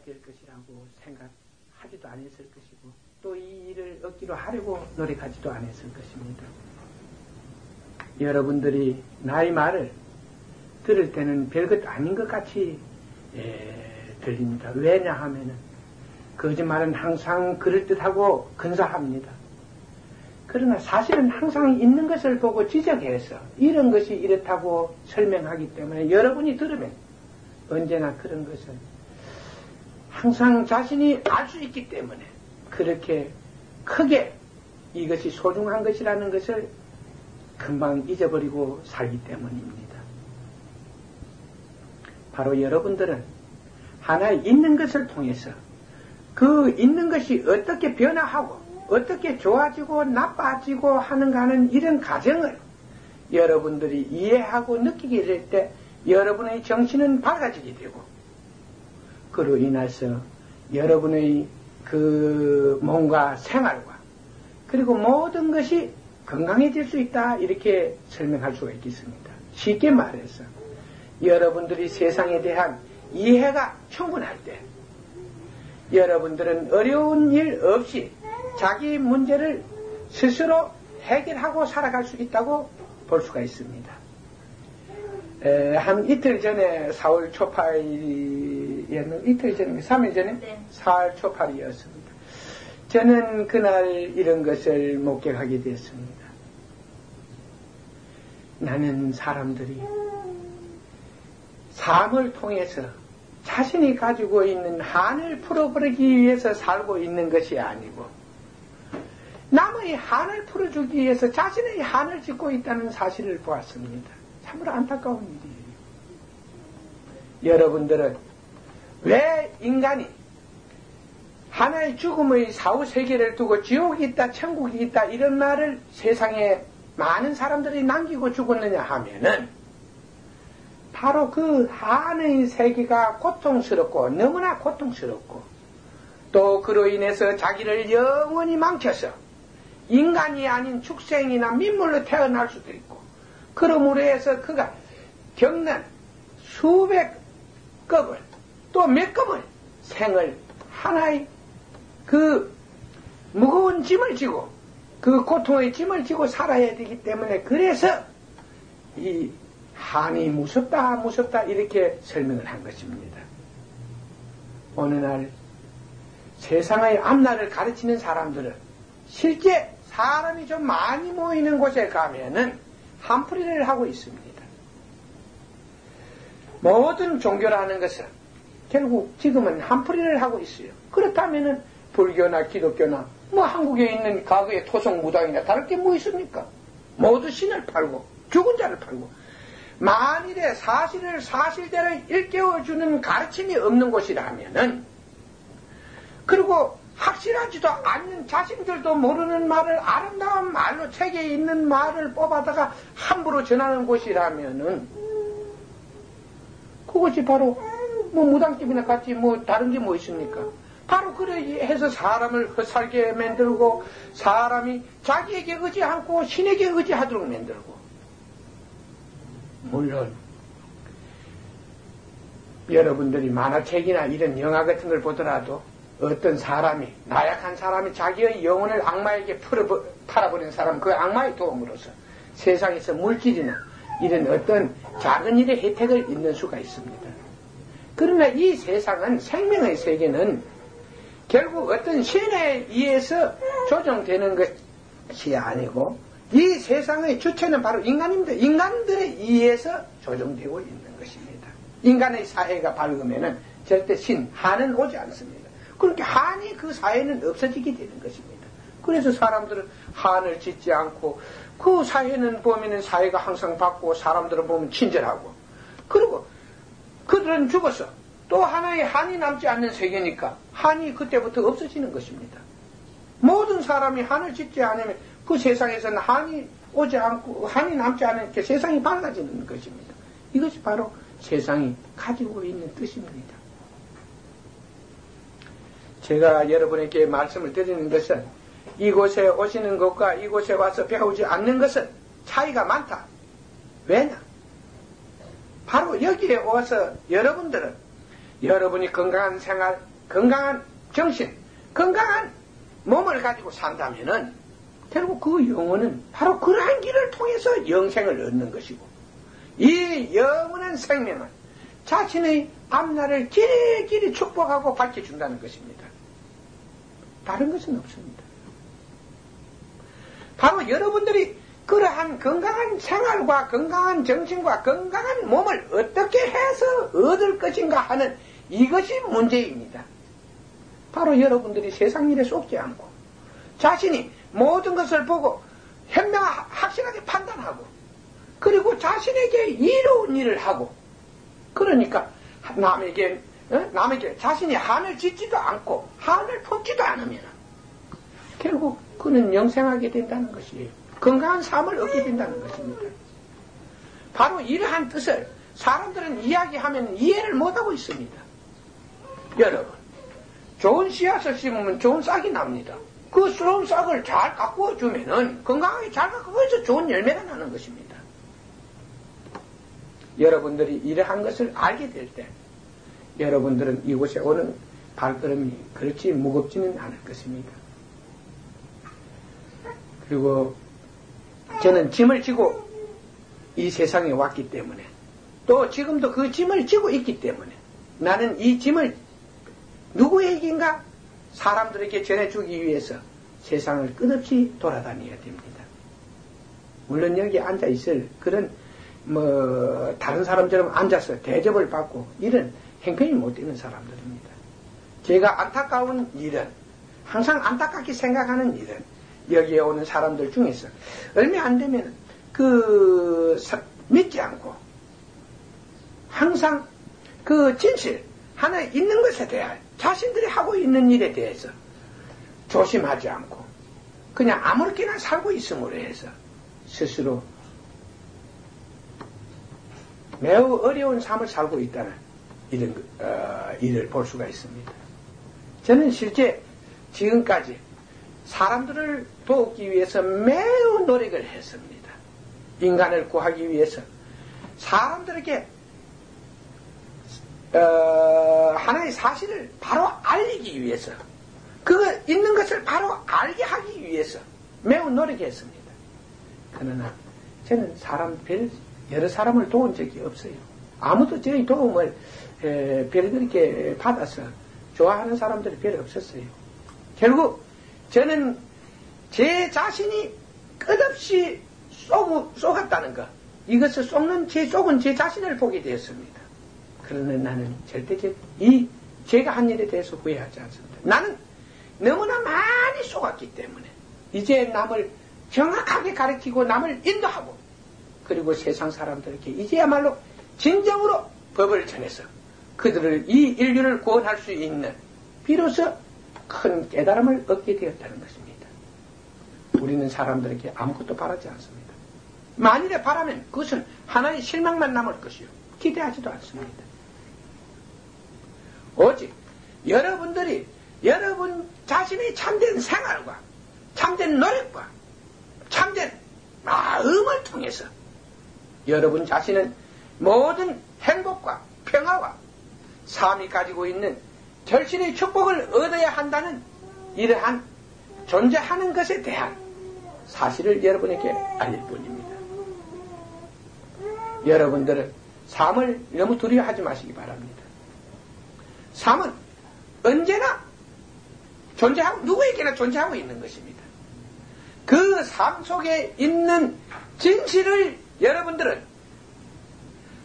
될 것이라고 생각하지도 않았을 것이고 또 이 일을 얻기로 하려고 노력하지도 않았을 것입니다. 여러분들이 나의 말을 들을 때는 별것 아닌 것 같이 들립니다. 왜냐하면은 거짓말은 항상 그럴듯하고 근사합니다. 그러나 사실은 항상 있는 것을 보고 지적해서 이런 것이 이렇다고 설명하기 때문에 여러분이 들으면 언제나 그런 것은 항상 자신이 알 수 있기 때문에 그렇게 크게 이것이 소중한 것이라는 것을 금방 잊어버리고 살기 때문입니다. 바로 여러분들은 하나의 있는 것을 통해서 그 있는 것이 어떻게 변화하고 어떻게 좋아지고 나빠지고 하는가 하는 이런 과정을 여러분들이 이해하고 느끼게 될 때 여러분의 정신은 밝아지게 되고 그로 인해서 여러분의 그 몸과 생활과 그리고 모든 것이 건강해질 수 있다 이렇게 설명할 수가 있겠습니다. 쉽게 말해서 여러분들이 세상에 대한 이해가 충분할 때 여러분들은 어려운 일 없이 자기 문제를 스스로 해결하고 살아갈 수 있다고 볼 수가 있습니다. 한 이틀 전에 4월 초팔이었는데 이틀 전에 3일 전에 네. 4월 초팔이었습니다. 저는 그날 이런 것을 목격하게 되었습니다. 나는 사람들이 삶을 통해서 자신이 가지고 있는 한을 풀어버리기 위해서 살고 있는 것이 아니고 남의 한을 풀어주기 위해서 자신의 한을 짓고 있다는 사실을 보았습니다. 참으로 안타까운 일이에요. 여러분들은 왜 인간이 하나의 죽음의 사후세계를 두고 지옥이 있다 천국이 있다 이런 말을 세상에 많은 사람들이 남기고 죽었느냐 하면은 바로 그 한의 세계가 고통스럽고 너무나 고통스럽고 또 그로 인해서 자기를 영원히 망쳐서 인간이 아닌 축생이나 민물로 태어날 수도 있고 그러므로 해서 그가 겪는 수백 겁을 또 몇 겁을 생을 하나의 그 무거운 짐을 지고 그 고통의 짐을 지고 살아야 되기 때문에 그래서 이 한이 무섭다 이렇게 설명을 한 것입니다. 어느 날 세상의 앞날을 가르치는 사람들은 실제 사람이 좀 많이 모이는 곳에 가면은 한풀이를 하고 있습니다. 모든 종교라는 것은 결국 지금은 한풀이를 하고 있어요. 그렇다면은 불교나 기독교나 뭐 한국에 있는 과거의 토속무당이나 다를 게 뭐 있습니까? 모두 신을 팔고 죽은 자를 팔고 만일에 사실을 사실대로 일깨워주는 가르침이 없는 곳이라면은 그리고 확실하지도 않는 자신들도 모르는 말을 아름다운 말로 책에 있는 말을 뽑아다가 함부로 전하는 곳이라면은 그것이 바로 뭐 무당집이나 같이 뭐 다른 게 뭐 있습니까? 바로 그래 해서 사람을 헛살게 만들고 사람이 자기에게 의지 않고 신에게 의지하도록 만들고 물론 여러분들이 만화책이나 이런 영화 같은 걸 보더라도 어떤 사람이 나약한 사람이 자기의 영혼을 악마에게 팔아버리는 사람 그 악마의 도움으로서 세상에서 물질이나 이런 어떤 작은 일의 혜택을 얻는 수가 있습니다. 그러나 이 세상은 생명의 세계는 결국 어떤 신에 의해서 조정되는 것이 아니고 이 세상의 주체는 바로 인간입니다. 인간들에 의해서 조정되고 있는 것입니다. 인간의 사회가 밝으면은 절대 한은 오지 않습니다. 그렇게 한이 그 사회는 없어지게 되는 것입니다. 그래서 사람들은 한을 짓지 않고 그 사회는 보면은 사회가 항상 밝고 사람들은 보면 친절하고 그리고 그들은 죽어서 또 하나의 한이 남지 않는 세계니까 한이 그때부터 없어지는 것입니다. 모든 사람이 한을 짓지 않으면 그 세상에서는 한이 오지 않고 한이 남지 않으니까 세상이 밝아지는 것입니다. 이것이 바로 세상이 가지고 있는 뜻입니다. 제가 여러분에게 말씀을 드리는 것은 이곳에 오시는 것과 이곳에 와서 배우지 않는 것은 차이가 많다. 왜냐? 바로 여기에 와서 여러분들은 여러분이 건강한 생활, 건강한 정신, 건강한 몸을 가지고 산다면은 결국 그 영혼은 바로 그러한 길을 통해서 영생을 얻는 것이고, 이 영원한 생명은 자신의 앞날을 길이 축복하고 밝혀준다는 것입니다. 다른 것은 없습니다. 바로 여러분들이 그러한 건강한 생활과 건강한 정신과 건강한 몸을 어떻게 해서 얻을 것인가 하는 이것이 문제입니다. 바로 여러분들이 세상 일에 속지 않고 자신이 모든 것을 보고 확실하게 판단하고, 그리고 자신에게 이로운 일을 하고, 그러니까 남에게 자신이 한을 짓지도 않고 한을 품지도 않으면 결국 그는 영생하게 된다는 것이에요. 건강한 삶을 얻게 된다는 것입니다. 바로 이러한 뜻을 사람들은 이야기하면 이해를 못하고 있습니다. 여러분, 좋은 씨앗을 심으면 좋은 싹이 납니다. 그 좋은 싹을 잘 가꾸어 주면은, 건강하게 잘 가꾸어서 좋은 열매가 나는 것입니다. 여러분들이 이러한 것을 알게 될 때, 여러분들은 이곳에 오는 발걸음이 그렇지 무겁지는 않을 것입니다. 그리고 저는 짐을 지고 이 세상에 왔기 때문에, 또 지금도 그 짐을 지고 있기 때문에, 나는 이 짐을 누구에게인가 사람들에게 전해주기 위해서 세상을 끝없이 돌아다녀야 됩니다. 물론 여기 앉아있을 그런 다른 사람처럼 앉아서 대접을 받고 이런 행편이 못 되는 사람들입니다. 제가 안타까운 일은, 항상 안타깝게 생각하는 일은, 여기에 오는 사람들 중에서 얼마 안 되면 믿지 않고 항상 그 진실 하나 있는 것에 대한 자신들이 하고 있는 일에 대해서 조심하지 않고 그냥 아무렇게나 살고 있음으로 해서 스스로 매우 어려운 삶을 살고 있다는 이런 일을 볼 수가 있습니다. 저는 실제 지금까지 사람들을 돕기 위해서 매우 노력을 했습니다. 인간을 구하기 위해서 사람들에게 하나의 사실을 바로 알리기 위해서, 그거 있는 것을 바로 알게 하기 위해서 매우 노력했습니다. 그러나 저는 여러 사람을 도운 적이 없어요. 아무도 저희 도움을 별로 그렇게 받아서 좋아하는 사람들이 별로 없었어요. 결국 저는 제 자신이 끝없이 쏘갔다는 것, 이것을 쏘는 속은 제 자신을 보게 되었습니다. 그러나 나는 절대 제가 한 일에 대해서 후회하지 않습니다. 나는 너무나 많이 쏘갔기 때문에 이제 남을 정확하게 가르치고 남을 인도하고, 그리고 세상 사람들에게 이제야말로 진정으로 법을 전해서 그들을, 이 인류를 구원할 수 있는 비로소 큰 깨달음을 얻게 되었다는 것입니다. 우리는 사람들에게 아무것도 바라지 않습니다. 만일에 바라면 그것은 하나의 실망만 남을 것이요, 기대하지도 않습니다. 오직 여러분들이 여러분 자신의 참된 생활과 참된 노력과 참된 마음을 통해서 여러분 자신은 모든 행복과 평화와 삶이 가지고 있는 절실의 축복을 얻어야 한다는 이러한 존재하는 것에 대한 사실을 여러분에게 알릴 뿐입니다. 여러분들은 삶을 너무 두려워하지 마시기 바랍니다. 삶은 언제나 존재하고, 누구에게나 존재하고 있는 것입니다. 그 삶 속에 있는 진실을 여러분들은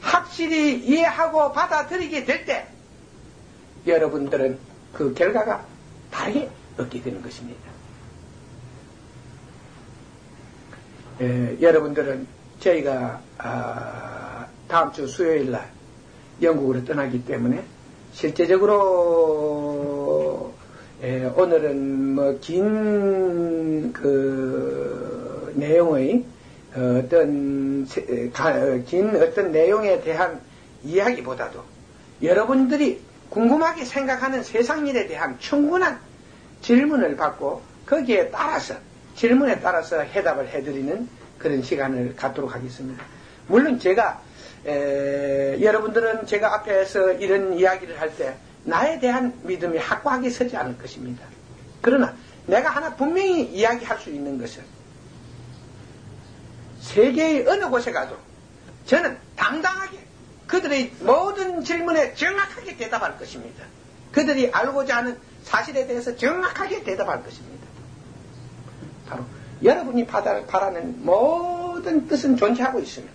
확실히 이해하고 받아들이게 될 때 여러분들은 그 결과가 다르게 얻게 되는 것입니다. 여러분들은 저희가 다음 주 수요일 날 영국으로 떠나기 때문에 실제적으로 오늘은 긴 내용의 어떤 내용에 대한 이야기보다도 여러분들이 궁금하게 생각하는 세상 일에 대한 충분한 질문을 받고 거기에 따라서, 질문에 따라서 해답을 해드리는 그런 시간을 갖도록 하겠습니다. 물론 제가 여러분들은 제가 앞에서 이런 이야기를 할 때 나에 대한 믿음이 확고하게 서지 않을 것입니다. 그러나 내가 하나 분명히 이야기할 수 있는 것은 세계의 어느 곳에 가도 저는 당당하게 그들의 모든 질문에 정확하게 대답할 것입니다. 그들이 알고자 하는 사실에 대해서 정확하게 대답할 것입니다. 바로 여러분이 바라는 모든 뜻은 존재하고 있으며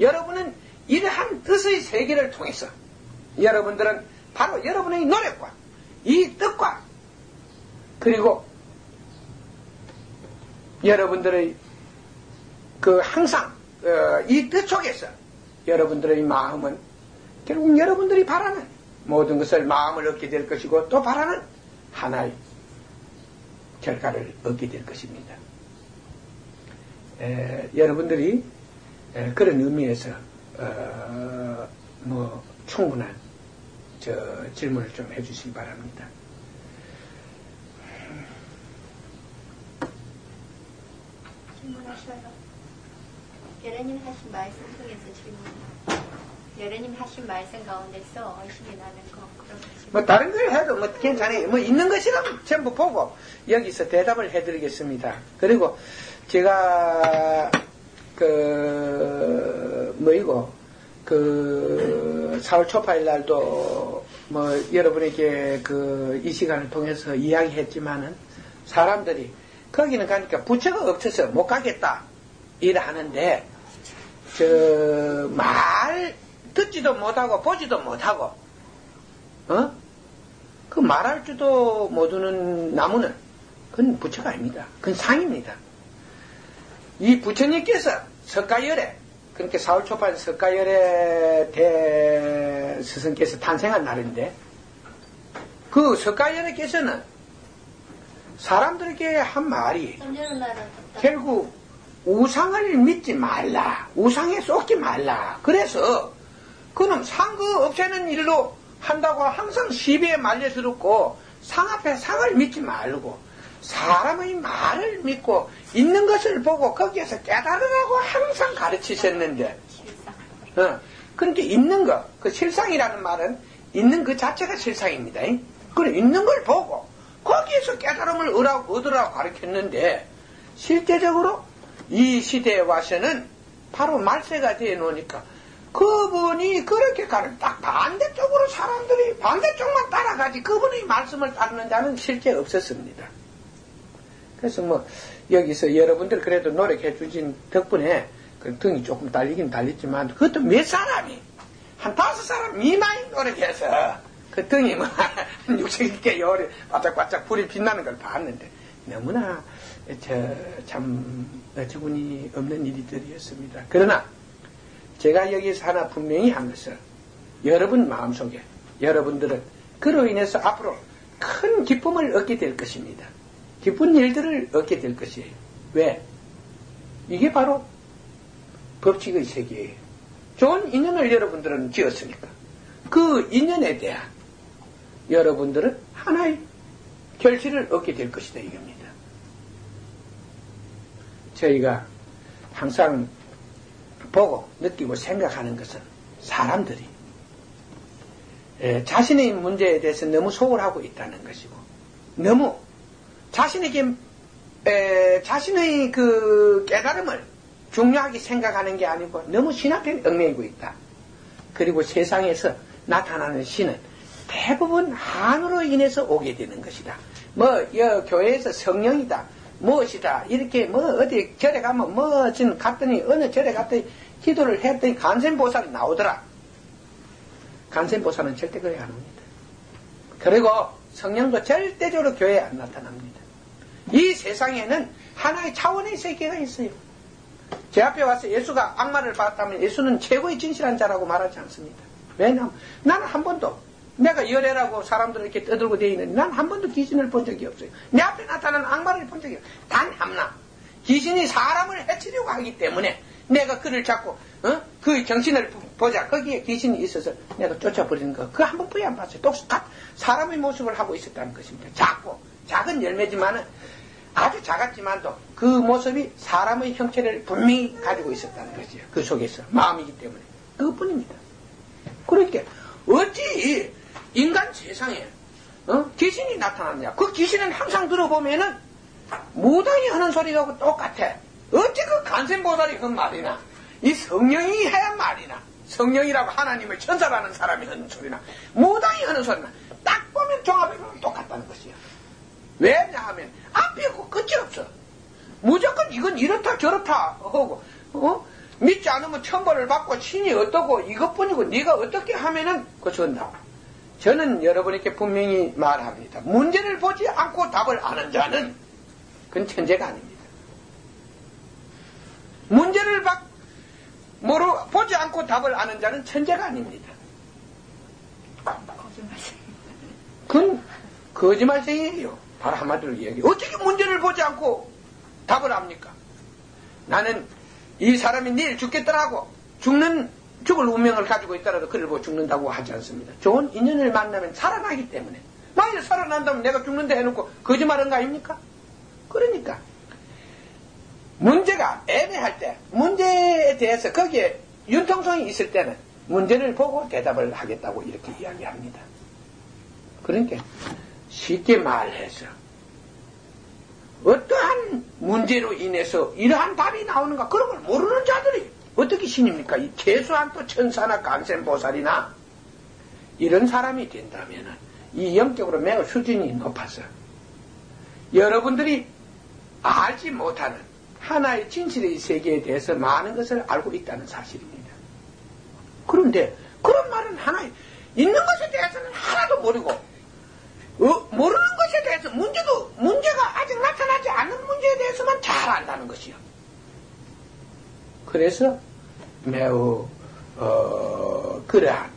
여러분은 이러한 뜻의 세계를 통해서 여러분들은 바로 여러분의 노력과 이 뜻과 그리고 여러분들의 항상 이 뜻 속에서 여러분들의 마음은 결국 여러분들이 바라는 모든 것을 마음을 얻게 될 것이고 또 바라는 하나의 결과를 얻게 될 것입니다. 여러분들이 그런 의미에서 충분한 질문을 좀 해주시기 바랍니다. 질문하셔요. 여러님 하신 말씀 통해서 질문. 여러님 하신 말씀 가운데서 의심이 나는 거 그런 다른 걸 해도 괜찮아요. 있는 것이라면 전부 보고 여기서 대답을 해드리겠습니다. 그리고 제가 4월 초파일 날도 여러분에게 이 시간을 통해서 이야기했지만은 사람들이 거기는 가니까 부처가 없어서 못 가겠다 이러하는데 말 듣지도 못하고 보지도 못하고 그 말할 줄도 모르는 나무는 그건 부처가 아닙니다. 그건 상입니다. 이 부처님께서 석가열에 그렇게 4월 초반 석가열의 대스승께서 탄생한 날인데 그 석가열에께서는 사람들에게 한 말이 결국 우상을 믿지 말라, 우상에 쏟지 말라. 그래서 그놈 상그 없애는 일로 한다고 항상 시비에 말려 들었고 상 앞에 상을 믿지 말고 사람의 말을 믿고 있는 것을 보고 거기에서 깨달으라고 항상 가르치셨는데 그러니까 있는 거, 그 실상이라는 말은 있는 그 자체가 실상입니다. 그래 있는 걸 보고 거기에서 깨달음을 얻으라고 가르쳤는데 실제적으로 이 시대에 와서는 바로 말세가 되어 놓으니까 그분이 그렇게 가는 딱 반대쪽으로 사람들이 반대쪽만 따라가지 그분의 말씀을 따르는 자는 실제 없었습니다. 그래서 여기서 여러분들 그래도 노력해 주신 덕분에 그 등이 조금 달리긴 달렸지만 그것도 몇 사람이 한 5사람 미만이 노력해서 그 등이 한 60개 열에 바짝바짝 불이 빛나는 걸 봤는데 너무나 참 어처구니 없는 일들이었습니다. 그러나 제가 여기서 하나 분명히 한 것은 여러분 마음속에 여러분들은 그로 인해서 앞으로 큰 기쁨을 얻게 될 것입니다. 기쁜 일들을 얻게 될 것이에요. 왜? 이게 바로 법칙의 세계예요. 좋은 인연을 여러분들은 지었으니까 그 인연에 대한 여러분들은 하나의 결실을 얻게 될 것이다 이겁니다. 저희가 항상 보고 느끼고 생각하는 것은 사람들이 자신의 문제에 대해서 너무 소홀하고 있다는 것이고 너무 자신에게 자신의 그 깨달음을 중요하게 생각하는 게 아니고 너무 신 앞에 얽매이고 있다. 그리고 세상에서 나타나는 신은 대부분 한으로 인해서 오게 되는 것이다. 교회에서 성령이다. 무엇이다. 이렇게 어디 절에 가면 갔더니 어느 절에 갔더니 기도를 했더니 간센보살이 나오더라. 간센보살은 절대 교회에 안 옵니다. 그리고 성령도 절대적으로 교회에 안 나타납니다. 이 세상에는 하나의 차원의 세계가 있어요. 제 앞에 와서 예수가 악마를 봤다면 예수는 최고의 진실한 자라고 말하지 않습니다. 왜냐하면 나는 한 번도 내가 열애라고 사람들 이렇게 떠들고 다니는데 난 한 번도 귀신을 본 적이 없어요. 내 앞에 나타나는 악마를 본 적이 없어요. 단 하나 귀신이 사람을 해치려고 하기 때문에 내가 그를 잡고 그 정신을 보자. 거기에 귀신이 있어서 내가 쫓아버리는 거 그거 한 번뿐이 안 봤어요. 또 사람의 모습을 하고 있었다는 것입니다. 작은 열매지만은 아주 작았지만도 그 모습이 사람의 형체를 분명히 가지고 있었다는 것이에요. 그 속에서 마음이기 때문에 그것뿐입니다. 그러니까 어찌 인간 세상에 귀신이 나타났냐? 그 귀신은 항상 들어보면은 무당이 하는 소리하고 똑같아. 어찌 그 간센보살이 한 말이나 이 성령이 해야 말이나 성령이라고 하나님을 천사라는 사람이 하는 소리나 무당이 하는 소리나 딱 보면 종합해보면 똑같다는 것이야. 왜냐하면 앞이 없고 끝이 없어. 무조건 이건 이렇다 저렇다 하고 믿지 않으면 천벌을 받고 신이 어떠고 이것뿐이고 네가 어떻게 하면은 그쳐온다. 저는 여러분에게 분명히 말합니다. 문제를 보지 않고 답을 아는 자는 그건 천재가 아닙니다. 문제를 보지 않고 답을 아는 자는 천재가 아닙니다. 그건 거짓말쟁이에요. 바로 한마디로 이야기해. 어떻게 문제를 보지 않고 답을 합니까? 나는 이 사람이 내일 죽겠더라고 죽을 운명을 가지고 있더라도 그를 보고 죽는다고 하지 않습니다. 좋은 인연을 만나면 살아나기 때문에 만일 살아난다면 내가 죽는다 해놓고 거짓말한 거 아닙니까? 그러니까 문제가 애매할 때 문제에 대해서 거기에 융통성이 있을 때는 문제를 보고 대답을 하겠다고 이렇게 이야기합니다. 그러니까 쉽게 말해서 어떠한 문제로 인해서 이러한 답이 나오는가 그런 걸 모르는 자들이 어떻게 신입니까? 이 최소한 또 천사나 간센보살이나 이런 사람이 된다면 이 영적으로 매우 수준이 높아서 여러분들이 알지 못하는 하나의 진실의 세계에 대해서 많은 것을 알고 있다는 사실입니다. 그런데 그런 말은 하나의 있는 것에 대해서는 하나도 모르고 모르는 것에 대해서 문제가 아직 나타나지 않은 문제에 대해서만 잘 안다는 것이요. 그래서 매우 그러한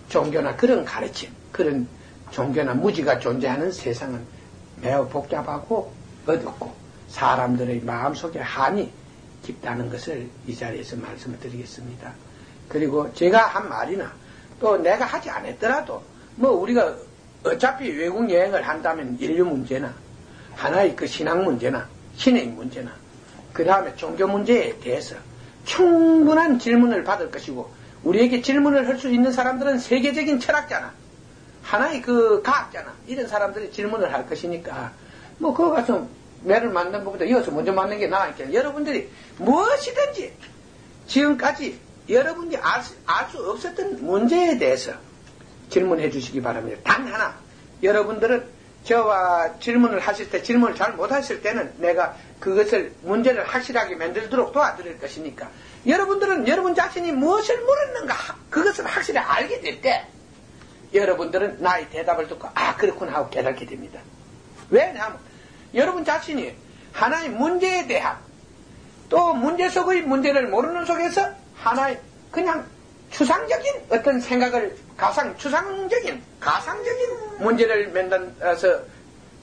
종교나 그런 가르침, 그런 종교나 무지가 존재하는 세상은 매우 복잡하고 어둡고 사람들의 마음속에 한이 깊다는 것을 이 자리에서 말씀을 드리겠습니다. 그리고 제가 한 말이나 또 내가 하지 않았더라도 우리가 어차피 외국 여행을 한다면 인류 문제나 하나의 그 신앙 문제나 신의 문제나 그 다음에 종교 문제에 대해서 충분한 질문을 받을 것이고 우리에게 질문을 할 수 있는 사람들은 세계적인 철학자나 하나의 그 과학자나 이런 사람들이 질문을 할 것이니까 그거 가서 매를 만든 것보다 이어서 먼저 만든 게 나으니까 여러분들이 무엇이든지 지금까지 여러분이 알 수 없었던 문제에 대해서 질문해 주시기 바랍니다. 단 하나 여러분들은 저와 질문을 하실 때 질문을 잘 못하실 때는 내가 그것을 문제를 확실하게 만들도록 도와드릴 것이니까 여러분들은 여러분 자신이 무엇을 물었는가 그것을 확실히 알게 될 때 여러분들은 나의 대답을 듣고 그렇구나 하고 깨닫게 됩니다. 왜냐하면 여러분 자신이 하나의 문제에 대한 또 문제 속의 문제를 모르는 속에서 하나의 그냥 추상적인 어떤 생각을 가상적인 문제를 만들어서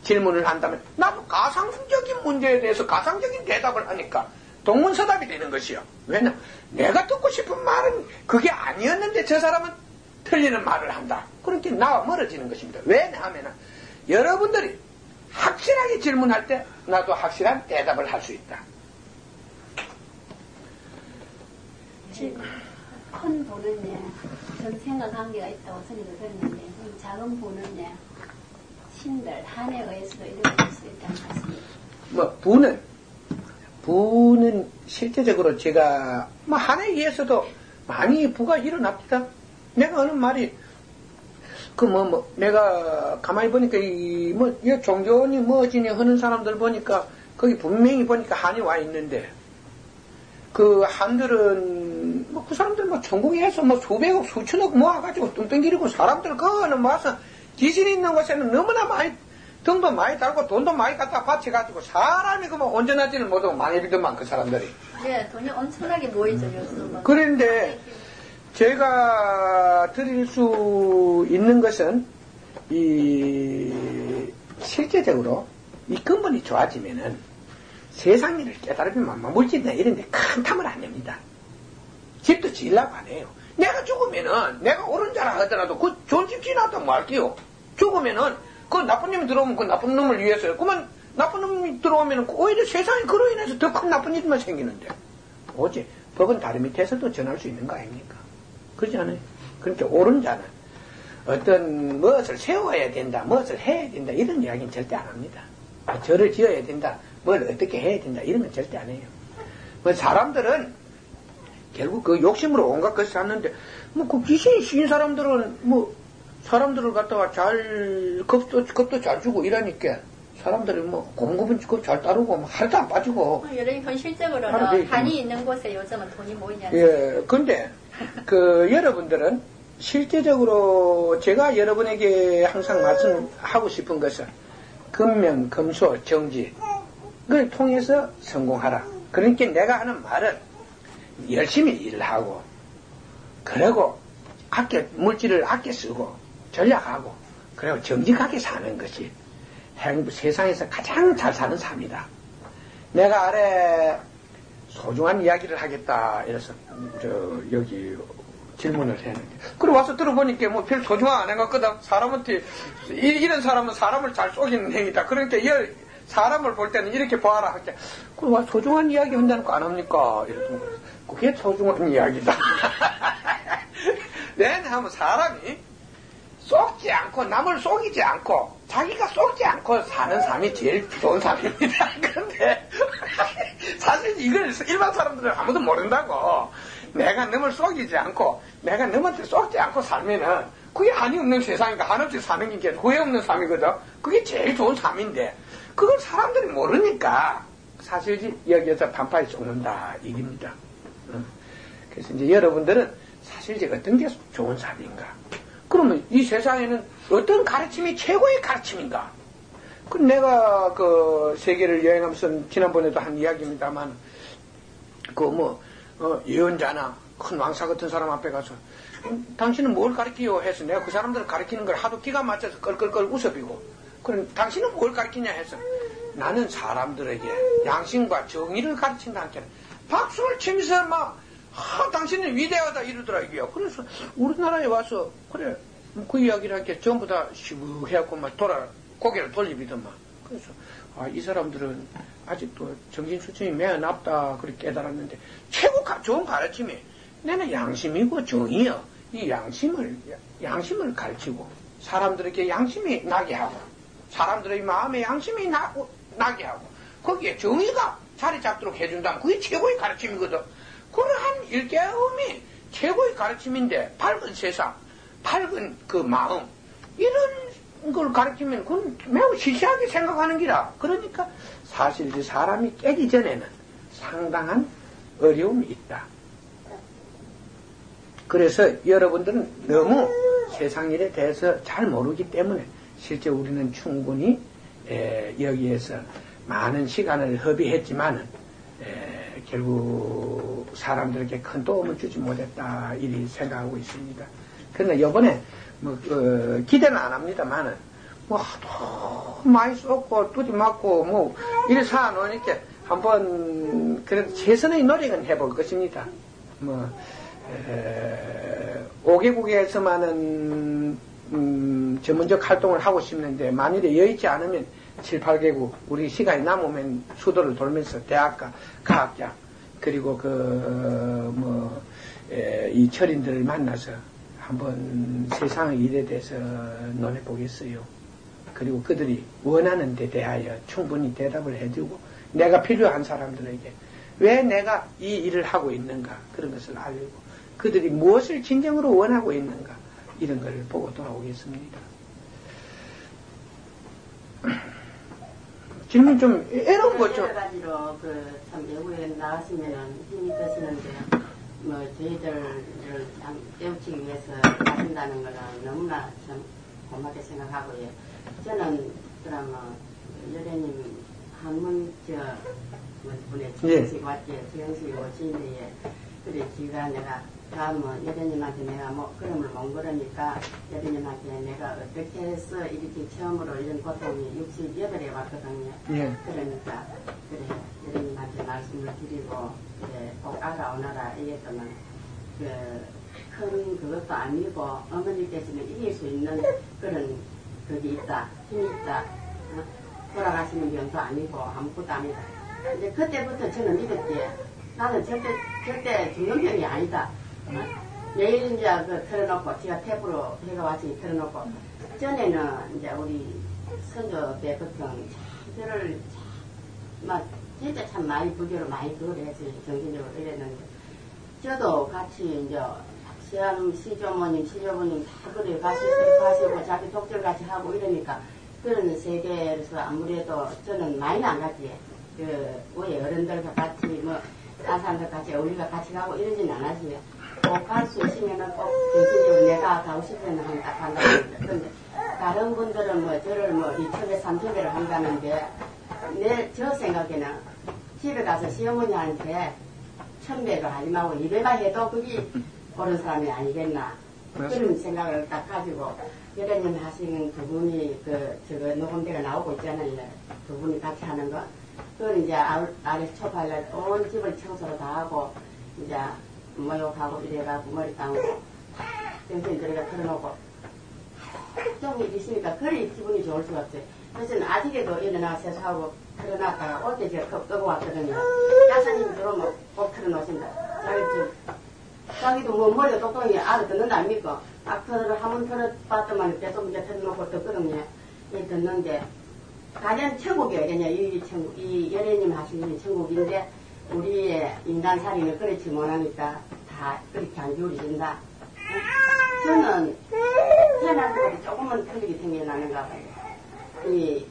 질문을 한다면 나도 가상적인 문제에 대해서 가상적인 대답을 하니까 동문서답이 되는 것이요. 왜냐? 내가 듣고 싶은 말은 그게 아니었는데 저 사람은 틀리는 말을 한다. 그렇게 나와 멀어지는 것입니다. 왜냐하면 여러분들이 확실하게 질문할 때 나도 확실한 대답을 할 수 있다. 큰 보는 전생과 관계가 있다고 소리를 들었는데 작은 보는 신들 한에 의해서도 이루어질 수 있다는 말씀입니다. 부는 실제적으로 제가 한에 의해서도 많이 부가 일어납니다. 내가 하는 말이 내가 가만히 보니까 이 종교니 뭐지니 하는 사람들 보니까 거기 분명히 보니까 한이 와 있는데 그 한들은 그 사람들 전국에서 수백억 수천억 모아가지고 뚱뚱기리고 사람들 그거는 모아서 귀신이 있는 곳에는 너무나 많이 등도 많이 달고 돈도 많이 갖다 바쳐가지고 사람이 온전하지는 못하고 망해비더만 그 사람들이. 네, 돈이 엄청나게 모이죠 요즘. 그런데 제가 드릴 수 있는 것은 실제적으로 이 근본이 좋아지면은 세상 일을 깨달으면 물질이나 이런 데 큰 탐을 안 냅니다. 집도 지으려고 안 해요. 내가 죽으면은 내가 옳은 자라 하더라도 그 좋은 집 지나도 말게요. 죽으면은 그 나쁜 놈이 들어오면 그 나쁜 놈을 위해서요. 그만 나쁜 놈이 들어오면은 오히려 세상에 그로 인해서 더 큰 나쁜 일만 생기는데 오직 법은 다리 밑에서도 전할 수 있는 거 아닙니까? 그렇지 않아요? 그러니까 옳은 자는 어떤 무엇을 세워야 된다, 무엇을 해야 된다 이런 이야기는 절대 안 합니다. 절을 지어야 된다, 뭘 어떻게 해야 된다 이런 건 절대 안 해요. 뭐 사람들은 결국 그 욕심으로 온갖 것을 하는데 뭐 그 귀신이 씌인 사람들은 뭐 사람들을 갖다가 잘 겁도 잘 주고 이러니까 사람들이 뭐 고분고분 잘 따르고 뭐 하나도 안 빠지고. 여러분 현실적으로는 간이 있는 곳에 요즘은 돈이 모이냐는. 예, 근데 그 여러분들은 실제적으로 제가 여러분에게 항상 말씀하고 싶은 것은 근면, 금소, 정지 그걸 통해서 성공하라. 그러니까 내가 하는 말은 열심히 일을 하고 그리고 물질을 아껴 쓰고 전략하고 그리고 정직하게 사는 것이 세상에서 가장 잘 사는 삶이다. 내가 아래 소중한 이야기를 하겠다 이래서 여기 질문을 했는데 그리고 와서 들어보니까 뭐 별 소중한 안 해갖거든. 사람한테 이런 사람은 사람을 잘 속이는 행위다. 그러니까 사람을 볼 때는 이렇게 봐라 할게. 그럼 소중한 이야기 한다는 거 안 합니까? 이러더니 그게 소중한 이야기다. 왜냐하면 사람이 속지 않고 남을 속이지 않고 자기가 속지 않고 사는 삶이 제일 좋은 삶입니다. 그런데 사실 이걸 일반 사람들은 아무도 모른다고. 내가 남을 속이지 않고 내가 남한테 속지 않고 살면은 그게 한이 없는 세상이니까 한없이 사는 게 후회 없는 삶이거든. 그게 제일 좋은 삶인데 그걸 사람들이 모르니까 사실 여기에서 반팔이 쫓는다 이깁니다. 그래서 이제 여러분들은 사실 이제 어떤 게 좋은 삶인가? 그러면 이 세상에는 어떤 가르침이 최고의 가르침인가? 그 내가 그 세계를 여행하면서 지난번에도 한 이야기입니다만 예언자나 큰 왕사 같은 사람 앞에 가서 당신은 뭘 가르치요? 해서 내가 그 사람들을 가르치는 걸 하도 기가 막혀서 껄껄껄 웃어비고 그럼 당신은 뭘 가르치냐 해서 나는 사람들에게 양심과 정의를 가르친다니까 박수를 치면서 당신은 위대하다 이러더라 이게요. 그래서 우리나라에 와서 그래 그 이야기를 하니까 전부 다 시부해갖고 고개를 돌리비더만. 그래서 이 사람들은 아직도 정신수준이 매우 낮다 그렇게 깨달았는데 최고 좋은 가르침이 내는 양심이고 정의요. 이 양심을 가르치고 사람들에게 양심이 나게 하고 사람들의 마음에 양심이 나게 하고 거기에 정의가 자리 잡도록 해준다면 그게 최고의 가르침이거든. 그러한 일깨움이 최고의 가르침인데 밝은 세상, 밝은 그 마음 이런 걸 가르치면 그건 매우 시시하게 생각하는 기라. 그러니까 사실 이 사람이 깨기 전에는 상당한 어려움이 있다. 그래서 여러분들은 너무 세상 일에 대해서 잘 모르기 때문에 실제 우리는 충분히 여기에서 많은 시간을 허비했지만은 결국 사람들에게 큰 도움을 주지 못했다 이리 생각하고 있습니다. 그러나 이번에 기대는 안 합니다만은 하도 많이 쏟고 뚜지 맞고 이래 사놓으니까 한번 그래도 최선의 노력은 해볼 것입니다. 5개국에서만은 전문적 활동을 하고 싶는데 만일에 여의치 않으면 7, 8개국 우리 시간이 남으면 수도를 돌면서 대학가, 과학자 그리고 이 철인들을 만나서 한번 세상의 일에 대해서 논해 보겠어요. 그리고 그들이 원하는 데 대하여 충분히 대답을 해주고 내가 필요한 사람들에게 왜 내가 이 일을 하고 있는가 그런 것을 알고 그들이 무엇을 진정으로 원하고 있는가 이런 걸 보고 돌아오겠습니다. 질문 좀 애로운 거죠. 여러 가지로 참 외국에 나가시면은 힘이 드시는데 저희들을 참 깨우치기 위해서 하신다는 거는 너무나 참 고맙게 생각하고요. 저는 그러면 여대님 한문 분에 지영식 왔지 지영식 오시는데 그래 지가 내가 다음은 여대님한테 내가 그림을 못 그러니까 여대님한테 내가 어떻게 해서 이렇게 처음으로 이런 고통이 68에 왔거든요. 예. 그러니까 그래 여대님한테 말씀을 드리고 그래 꼭 알아오너라 이랬더니 큰 그것도 아니고 어머니께서는 이길 수 있는 그런 그게 있다 힘이 있다 돌아가시는 병도 아니고 아무것도 아니다. 이제 그때부터 저는 믿었지. 나는 절대 죽는 병이 아니다. 내일 이제 그 틀어놓고, 제가 탭으로 해가 와서 틀어놓고, 전에는 이제 우리 선조 때 보통 저를 막 진짜 참 많이 불교를 많이 그걸 했어요. 정신적으로 이랬는데. 저도 같이 이제 시조모님, 시조모님 다 그래 가시고 자기 독절 같이 하고 이러니까 그런 세계에서 아무래도 저는 많이는 안 갔지. 우리 어른들과 같이 뭐 딴 사람들 같이 우리가 같이 가고 이러진 않았지. 꼭 갈 수 있으면은 꼭 정신적으로 내가 가고 싶으면 딱 간다고 했는데. 그런데 다른 분들은 뭐 저를 뭐 2첩에 3첩에를 한다는데 저 생각에는 집에 가서 시어머니한테 1000배도 하지 말고 2배만 해도 그게 옳은 사람이 아니겠나. 그런 생각을 딱 가지고 여러님 하시는 두 분이 저거 녹음대가 나오고 있잖아요. 두 분이 같이 하는 거. 그걸 이제 아래 초발날 온 집을 청소를 다 하고 이제 모욕하고 이래가지고 머리 감고 정신 들어가 틀어놓고 좀 있으니까 그리 기분이 좋을 수가 없어요. 그래서 아직에도 일어나 세수하고 틀어놨다가 올 때 제가 끄고 왔거든요. 야사님 들어오면 꼭 틀어놓으신다. 자기도 뭐 머리가 똑똑히 알아듣는다 아닙니까? 딱 한번 틀어봤더만 계속 이제 틀어놓고 듣거든요. 이 듣는데 가장 천국이에요. 그냥 이 연예님 하시는 천국인데 우리의 인간살이는 그렇지 못하니까 다 그렇게 안 기울여진다. 저는 태어날 때 조금은 틀리게 생겨나는가 봐요. 이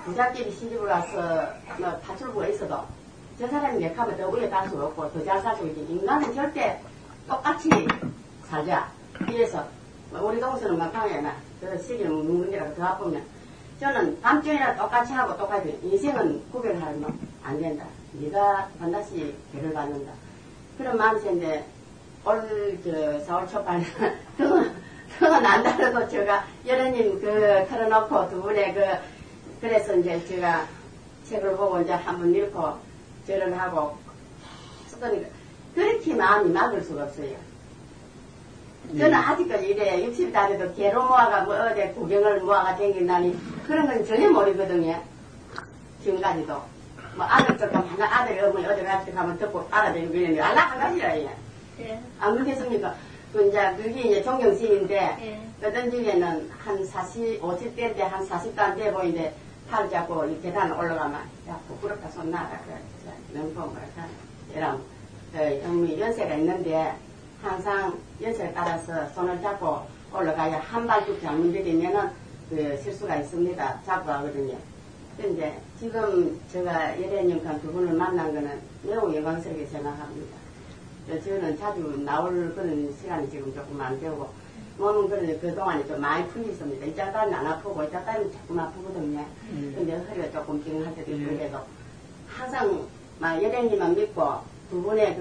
부잣집이 시집을 와서 뭐 파출부가 있어도 저 사람이 맥하면 더 위에 갈 수 없고 더 잘 살 수 있지. 인간은 절대 똑같이 살자. 이래서 우리 동서는 막강해나 그 시기는 묵는 데라도 더 아프면 저는 밤중이나 똑같이 하고 똑같이 인생은 구별하면 안 된다. 네가 반드시 죄를 받는다. 그런 마음인데 올 4월 초반에 그거 난다라도 제가 여러님 틀어놓고 두 분의 그래서 이제 제가 책을 보고 이제 한번 읽고 절을 하고 그러니까 그렇게 마음이 막을 수가 없어요. 저는 아직까지 이래 60이 다 돼도 개로 모아가 뭐 어디 구경을 모아가 댕긴다니 그런 건 전혀 모르거든요. 지금까지도. 뭐 아들 쪽 가면 하나 아들이 어머니 어디 같이 가면 듣고 알아들고 이러는데 알라하가지라 예. 안 그렇겠습니까? 이제 그게 이제 종경신인데 어떤 집에는 한 50대인데 한 40도 안 돼 보이는데 팔 잡고 이 계단 올라가면 야 부끄럽다 손 놔라 그래 너무 뭐랄까 이런 어머니 연세가 있는데 항상 연세에 따라서 손을 잡고 올라가야 한 발도 잘못되면은 실수가 있습니다. 잡고 하거든요. 그런데 지금 제가 예래님 두 분을 만난 거는 매우 영광스럽게 생각합니다. 저는 자주 나올 그런 시간이 지금 조금 안 되고 몸은 그동안에 좀 많이 풀리습니다. 이자 딸은 안 아프고 이자 딸은 조금 아프거든요. 근데 허리가 조금 찡할 때도 있고 그래도 항상 예래님만 믿고 두 분의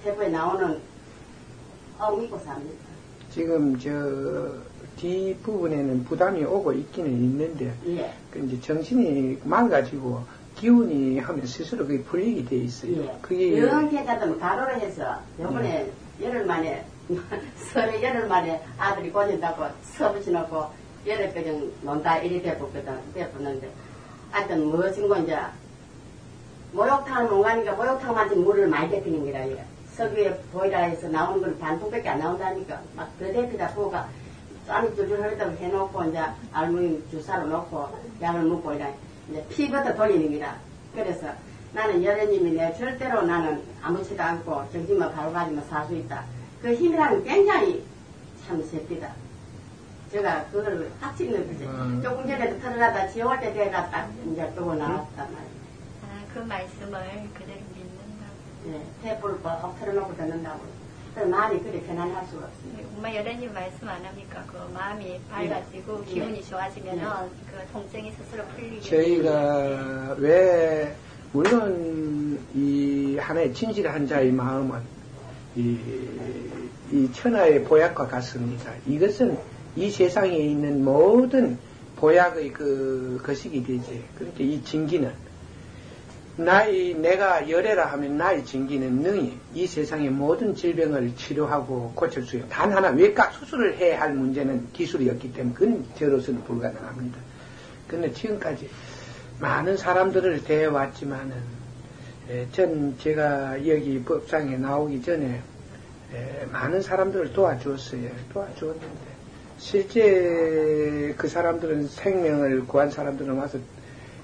대부에 나오는 믿고 삽니다. 지금 뒷부분에는 부담이 오고 있기는 있는데 이제 정신이 맑아지고 기운이 하면 스스로 그게 풀리게 돼 있어요. 그게 영 괜찮다면 가로로 해서 요번에 열흘 만에 설에 열흘 만에 아들이 고진다고 서붙여놓고 열흘까지 논다 이리 베풀었는데 하여튼 무엇인 건 이제 목욕탕을 못 가니까 목욕탕만 물을 많이 데피는 거라 석유에 보이라 해서 나오는 건 반통밖에 안 나온다니까 막 그 데피다 부어가 땀이 줄줄 흐르다고 해놓고 이제 알무니 주사로 놓고 약을 먹고 이래 이제 피부터 돌리는 거라. 그래서 나는 여러님이 내 절대로 나는 아무렇지도 않고 정신만 바로 가지면 살 수 있다. 그 힘이라는 굉장히 참 셉니다. 제가 그걸 확실히 느끼지. 조금 전에도 털어놨다 지어올 때 내가 딱 이제 뜨고 나왔단 말이에요. 그 말씀을 그대로 믿는다고. 네, 테이프를 꼭 털어놓고 듣는다고. 그래서 마음이 그리 편안할 수가 없습니다. 엄마 여러님 말씀 안 합니까? 그 마음이 밝아지고 기분이 좋아지면은 그 통증이 스스로 풀리게. 저희가 왜 물론 이 하나의 진실한 자의 마음은 이 천하의 보약과 같습니다. 이것은 이 세상에 있는 모든 보약의 그 거식이 되지. 그러니까 이 진기는 내가 열애라 하면 나의 진기는 능히 이 세상의 모든 질병을 치료하고 고칠 수 있어요. 단 하나 외과 수술을 해야 할 문제는 기술이 없기 때문에 그건 저로서는 불가능합니다. 그런데 지금까지 많은 사람들을 대해왔지만은 제가 여기 법상에 나오기 전에 많은 사람들을 도와주었어요. 도와주었는데 실제 그 사람들은 생명을 구한 사람들은 와서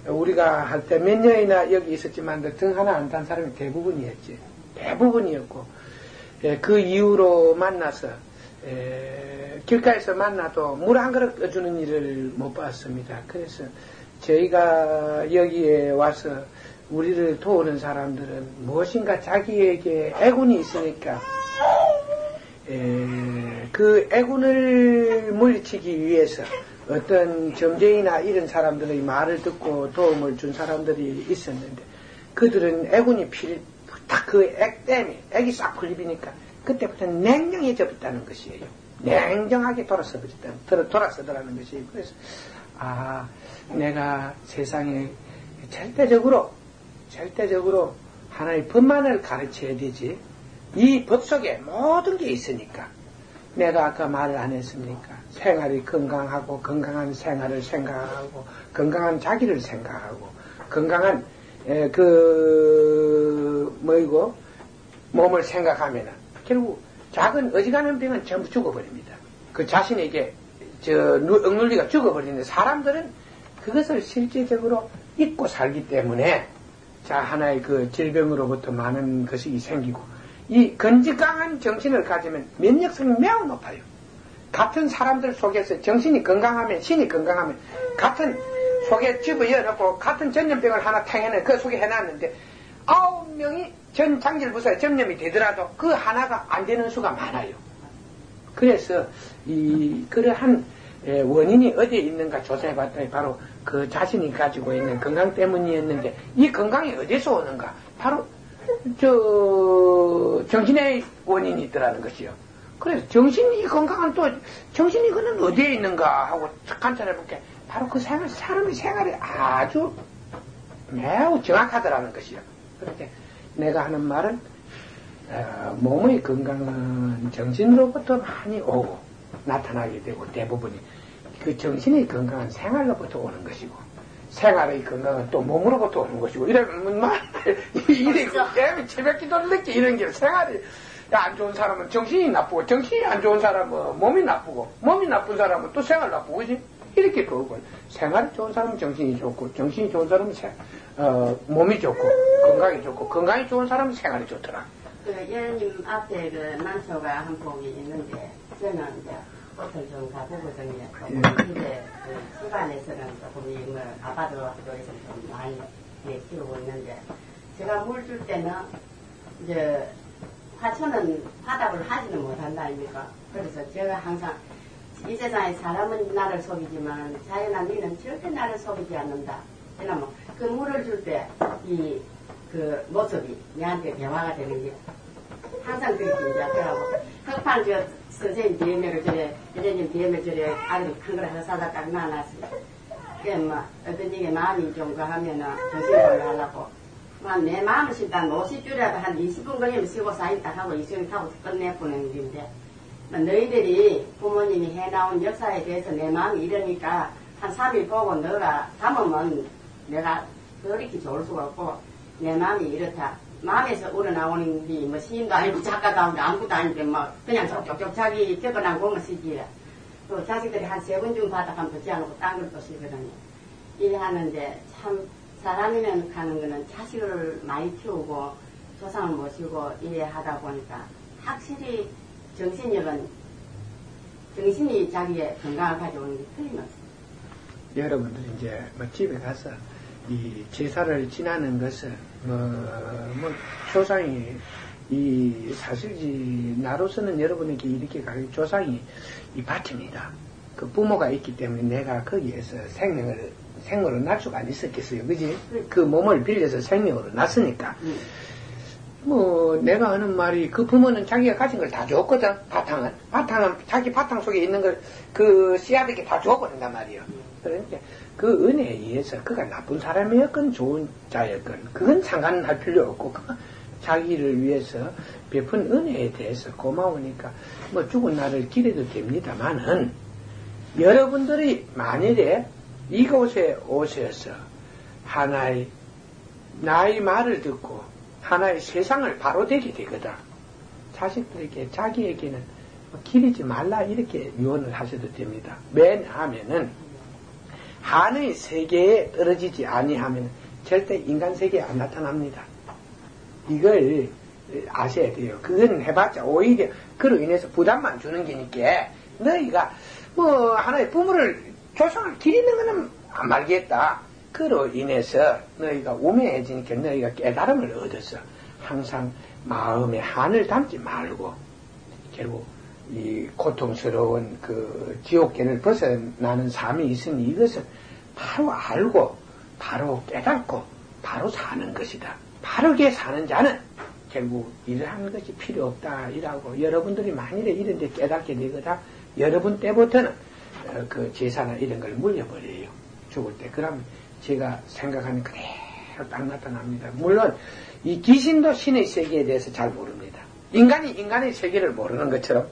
우리가 할 때 몇 년이나 여기 있었지만 등 하나 안 단 사람이 대부분이었지. 대부분이었고 그 이후로 만나서 길가에서 만나도 물 한 그릇 떠주는 일을 못 봤습니다. 그래서 저희가 여기에 와서 우리를 도우는 사람들은 무엇인가 자기에게 애군이 있으니까 그 애군을 물리치기 위해서 어떤 점쟁이나 이런 사람들의 말을 듣고 도움을 준 사람들이 있었는데 그들은 애군이 딱 그 액 때문에 액이 싹 풀리니까 그때부터 냉정해져 버렸다는 것이에요. 냉정하게 돌아서더라는 것이에요. 그래서 내가 세상에 절대적으로 하나의 법만을 가르쳐야 되지. 이 법 속에 모든 게 있으니까. 내가 아까 말을 안 했습니까? 생활이 건강하고 건강한 생활을 생각하고 건강한 자기를 생각하고 건강한 몸을 생각하면은 결국 작은 어지간한 병은 전부 죽어버립니다. 그 자신에게 억눌리가 죽어버리는데 사람들은 그것을 실제적으로 잊고 살기 때문에 하나의 그 질병으로부터 많은 것이 생기고 이 건강한 정신을 가지면 면역성이 매우 높아요. 같은 사람들 속에서 정신이 건강하면 신이 건강하면 같은 속에 집어여놓고 같은 전염병을 하나 탕해내 그 속에 해놨는데 9명이 전 장질부사에 전염이 되더라도 그 하나가 안 되는 수가 많아요. 그래서 그러한 원인이 어디에 있는가 조사해봤더니 바로 그 자신이 가지고 있는 건강 때문이었는데 이 건강이 어디서 오는가? 바로 정신의 원인이 있더라는 것이요. 그래서 정신이 건강한 또 정신이 그는 어디에 있는가 하고 관찰해볼게 바로 그 사람의 생활이 아주 매우 정확하더라는 것이요. 그렇게 내가 하는 말은 몸의 건강은 정신으로부터 많이 오고 나타나게 되고 대부분이 그 정신의 건강은 생활로부터 오는 것이고 생활의 건강은 또 몸으로부터 오는 것이고 이러면 이래 새벽기도를 늦게 이런 게 생활이 안 좋은 사람은 정신이 나쁘고 정신이 안 좋은 사람은 몸이 나쁘고 몸이 나쁜 사람은 또 생활 나쁘고 그지? 이렇게 그러고 생활이 좋은 사람은 정신이 좋고 정신이 좋은 사람은 몸이 좋고 건강이 좋고 건강이 좋은 사람은 생활이 좋더라. 그 예님 앞에 그 난초가 한 폭이 있는데 저는 이제 옷을 좀 가보거든요. 이제 그 집안에서는 조금 이걸 아파트 학교에서 좀 많이 키우고 있는데 제가 물 줄 때는 이제 화초는 화답을 하지는 못한다 아닙니까? 그래서 제가 항상 이 세상에 사람은 나를 속이지만 자연아 너는 절대 나를 속이지 않는다. 왜냐면 그 물을 줄 때 그 모습이 내한테 대화가 되는 게 항상 그렇게 이제 하더라고. 흑판 선생님 DM을 저래, 여자님 DM을 저래, 아들 한 그릇 하나 사다 딱 놔놨어요. 그게 어떤 얘기 마음이 좀 가하면은 정신을 하려고. 내 마음을 일단 50줄이라도 한 20분 걸리면 쓰고 사인 딱 하고 이승을 타고 끝내보는 일인데, 너희들이 부모님이 해나온 역사에 대해서 내 마음이 이러니까 한 3일 보고 너가 담으면 내가 그렇게 좋을 수가 없고, 내 마음이 이렇다. 마음에서 우러나오는 게 뭐 시인도 아니고 작가도 아니고 아무것도 아닌데 그냥 쪽쪽쪽 자기 겪어난 공을 쓰기라. 또 자식들이 한 3번 좀 받아 가면 듣지 않고 딴 걸 또 쓰거든요. 이래 하는데 참 사람이면 가는 거는 자식을 많이 키우고 조상을 모시고 이래 하다 보니까 확실히 정신이 자기의 건강을 가져오는 게 틀림없어요. 여러분들 이제 집에 가서 이 제사를 지나는 것은 조상이 사실 나로서는 여러분에게 이렇게 가르쳐 조상이 이 밭입니다. 그 부모가 있기 때문에 내가 거기에서 생으로 날 수가 안 있었겠어요, 그지? 그 몸을 빌려서 생명으로 났으니까. 내가 하는 말이 그 부모는 자기가 가진 걸 다 줬거든. 바탕은 자기 바탕 속에 있는 걸 그 씨앗에게 다 줘버린단 말이에요. 그러니까 그 은혜에 의해서 그가 나쁜 사람이었건 좋은 자였건 그건 상관할 필요 없고 자기를 위해서 베푼 은혜에 대해서 고마우니까 죽은 나를 기려도 됩니다만은 여러분들이 만일에 이곳에 오셔서 하나의 나의 말을 듣고 하나의 세상을 바로 되게 되거든. 자식들에게 자기에게는 기리지 말라 이렇게 유언을 하셔도 됩니다. 왜냐하면은 한의 세계에 떨어지지 아니하면 절대 인간 세계에 안 나타납니다. 이걸 아셔야 돼요. 그건 해봤자 오히려 그로 인해서 부담만 주는 게니까 너희가 뭐 하나의 부모를 조상을 기리는 거는 안 말겠다. 그로 인해서 너희가 우매해지니까 너희가 깨달음을 얻어서 항상 마음에 한을 담지 말고 결국 이 고통스러운 그 지옥계를 벗어나는 삶이 있으니 이것은 바로 알고 바로 깨닫고 바로 사는 것이다. 바르게 사는 자는 결국 이러한 것이 필요 없다 이라고 여러분들이 만일에 이런 데 깨닫게 되거나 여러분 때부터는 그 제사나 이런 걸 물려버려요. 죽을 때. 그러면 제가 생각하는 그대로 딱 나타납니다. 물론 이 귀신도 신의 세계에 대해서 잘 모릅니다. 인간이 인간의 세계를 모르는 것처럼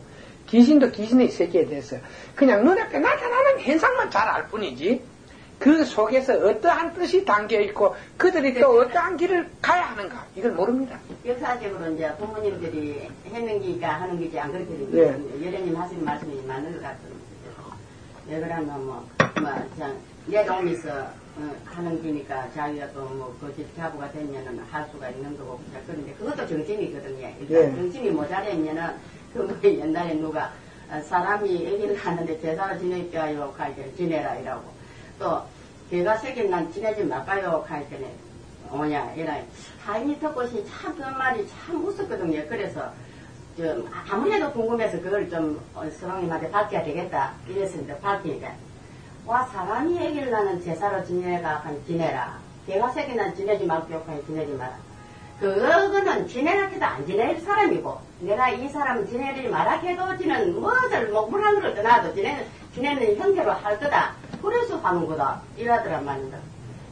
귀신도 귀신의 세계에 대해서 그냥 눈앞에 나타나는 현상만 잘 알 뿐이지 그 속에서 어떠한 뜻이 담겨있고 그들이 또 어떠한 길을 가야 하는가 이걸 모릅니다. 역사적으로 이제 부모님들이 해명기가 하는 게지 안 그렇게 되거든요. 네. 여련님 하시는 말씀이 많은 것 같거든요. 왜 그러면 내려오면서 하는 기니까 자기가 또 그 자부가 되면은 할 수가 있는 거고 그런데 그것도 정심이거든요. 일단 네. 정심이 모자라면은 그 옛날에 누가 사람이 애기를 낳는데 제사를 지낼까요? 할때 지내라 이라고 또 걔가 새끼 난 지내지 말까요? 할 때는 뭐냐 이라 하인이 턱꽃이 참 그 말이 참 웃었거든요. 그래서 좀 아무래도 궁금해서 그걸 좀 스승님한테 밝혀야 되겠다 이랬습니다. 밝히니까 와 사람이 애기를 낳는 제사로 지내라 지내라 걔가 새끼 난 지내지 말게요. 지내지 마라. 그거는 지내라 해도 안 지낼 사람이고 내가 이 사람은 지내지 마라 해도 지는 뭐들 물 한 그릇 떠나도 지내는 형태로 할 거다. 그래서 하는 거다. 이러더란 말입니다.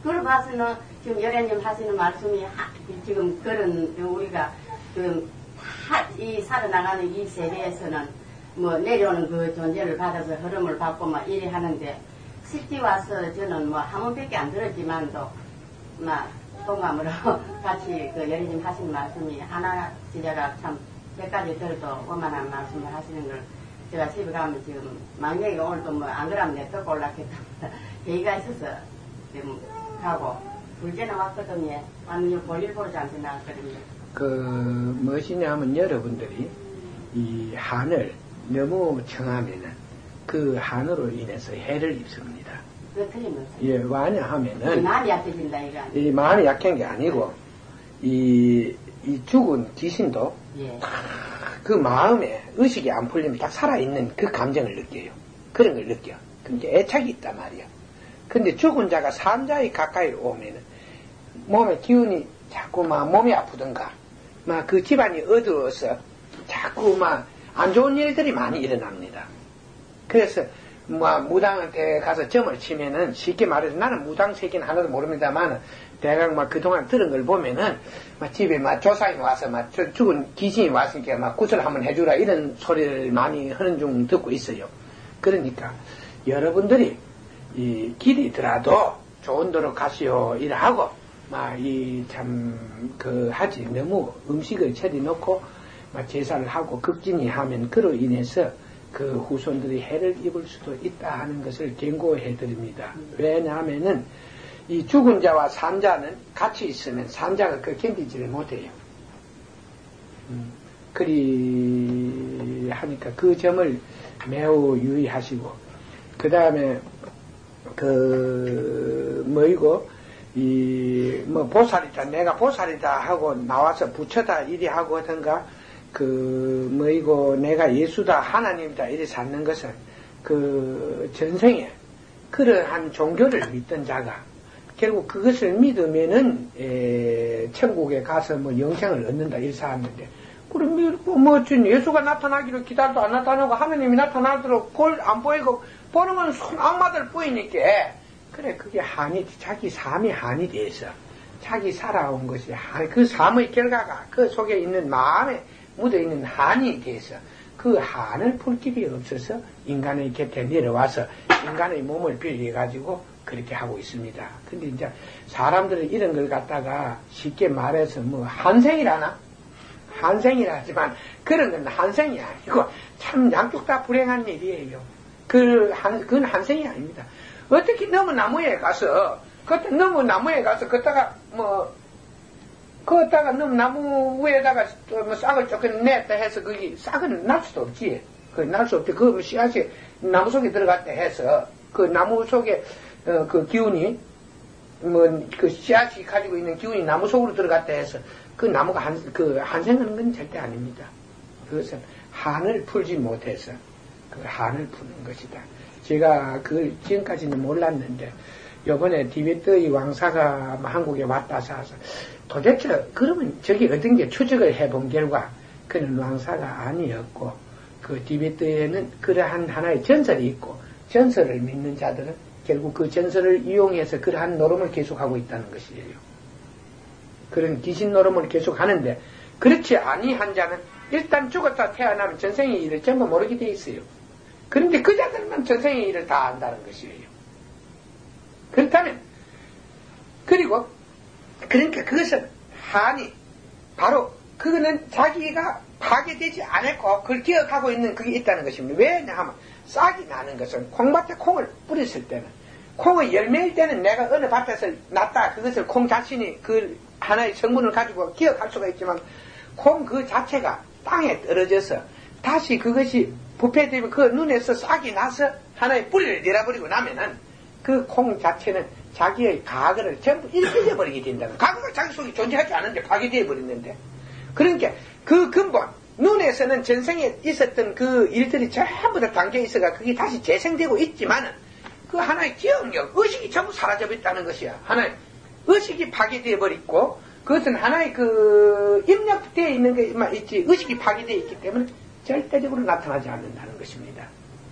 그걸 봐서는 지금 여래님 하시는 말씀이 지금 그런 우리가 이 살아나가는 이 세계에서는 뭐 내려오는 그 존재를 받아서 흐름을 받고 막 이래 하는데 실제 와서 저는 뭐 한 번밖에 안 들었지만도 막 동감으로 같이 그 여래님 하시는 말씀이 하나 지자가 참 100가지 들어도 원만한 말씀을 하시는 걸 제가 집에 가면 지금 막내가 오늘도 뭐 안 그러면 내 떡 올랐겠다. 얘기가 있어서 지금 가고 둘째는 왔거든요. 완전 볼일 보러 잠시 나왔거든요. 무엇이냐 하면 여러분들이 이 한을 너무 청하면은 그 한으로 인해서 해를 입습니다. 그 틀림없어요. 예, 왜냐하면은 마음이 약해진다 이거 아니에요? 이 마음이 약한 게 아니고 이 죽은 귀신도 예. 그 마음에 의식이 안 풀리면 딱 살아있는 그 감정을 느껴요. 그런 걸 느껴. 그러니까 애착이 있단 말이야. 근데 죽은 자가 산 자에 가까이 오면은 몸에 기운이 자꾸 막 몸이 아프던가 막 그 집안이 어두워서 자꾸 막 안 좋은 일들이 많이 일어납니다. 그래서 뭐 무당한테 가서 점을 치면은 쉽게 말해서 나는 무당 세계는 하나도 모릅니다만 대강 막 그동안 들은 걸 보면은 막 집에 막 조상이 와서 막 죽은 귀신이 왔으니까 막 구슬 한번 해주라 이런 소리를 많이 하는 중 듣고 있어요. 그러니까 여러분들이 이 길이더라도 좋은 데로 가시오 이러하고 막 이 참 하지 너무 음식을 차려놓고 막 제사를 하고 극진히 하면 그로 인해서 그 후손들이 해를 입을 수도 있다 하는 것을 경고해 드립니다. 왜냐하면은 이 죽은 자와 산자는 같이 있으면 산자가 그 견디지를 못해요. 그리 하니까 그 점을 매우 유의하시고 그 다음에 보살이다 내가 보살이다 하고 나와서 부처다 이리 하고 하던가 내가 예수다 하나님이다 이리 찾는 것은 그 전생에 그러한 종교를 믿던 자가 결국 그것을 믿으면은 천국에 가서 뭐 영생을 얻는다 이렇게 하는데 그럼 예수가 나타나기로 기다려도 안 나타나고 하나님이 나타나도록 그걸 안 보이고 보는 건 악마들 보이니까 그래 그게 한이 자기 삶이 한이 돼서 자기 살아온 것이 그 삶의 결과가 그 속에 있는 마음에 묻어있는 한이 돼서 그 한을 풀 길이 없어서 인간의 곁에 내려와서 인간의 몸을 빌려가지고 그렇게 하고 있습니다. 근데 이제 사람들은 이런 걸 갖다가 쉽게 말해서 한생이라나? 한생이라 하지만 그런 건 한생이 아니고 참 양쪽 다 불행한 일이에요. 그건 한생이 아닙니다. 어떻게 너무 나무에 가서 너무 나무에 가서 걷다가 너무 나무 위에다가 싹을 조금 냈다 해서 거기 싹은 날 수도 없지. 날 수 없지. 그 씨앗이 나무 속에 들어갔다 해서 그 나무 속에 그 기운이 그 씨앗이 가지고 있는 기운이 나무 속으로 들어갔다 해서 그 나무가 한생하는 건 절대 아닙니다. 그것은 한을 풀지 못해서 그 한을 푸는 것이다. 제가 지금까지는 몰랐는데 요번에 티베트의 왕사가 한국에 왔다 사서 도대체 그러면 저기 어떤 게 추적을 해본 결과 그는 왕사가 아니었고 그 티베트에는 그러한 하나의 전설이 있고 전설을 믿는 자들은 결국 그 전설을 이용해서 그러한 노름을 계속하고 있다는 것이에요. 그런 귀신 노름을 계속하는데 그렇지 아니한 자는 일단 죽었다 태어나면 전생의 일을 전부 모르게 돼 있어요. 그런데 그 자들만 전생의 일을 다 안다는 것이에요. 그렇다면 그러니까 그것은 한이 바로 그거는 자기가 파괴되지 않았고 그걸 기억하고 있는 그게 있다는 것입니다. 왜냐하면 싹이 나는 것은 콩밭에 콩을 뿌렸을 때는 콩의 열매일 때는 내가 어느 밭에서 났다 그것을 콩 자신이 그 하나의 성분을 가지고 기억할 수가 있지만 콩 그 자체가 땅에 떨어져서 다시 그것이 부패되면 그 눈에서 싹이 나서 하나의 뿌리를 내려버리고 나면은 그 콩 자체는 자기의 과거를 전부 일깨져 버리게 된다는. 과거가 자기 속에 존재하지 않는데 파괴되어 버렸는데. 그러니까 그 근본 눈에서는 전생에 있었던 그 일들이 전부 다 담겨 있어가 그게 다시 재생되고 있지만은 그 하나의 기억력, 의식이 전부 사라져 버렸다는 것이야. 하나의 의식이 파괴되어 버렸고 그것은 하나의 그 입력되어 있는 게만 있지 의식이 파괴되어 있기 때문에 절대적으로 나타나지 않는다는 것입니다.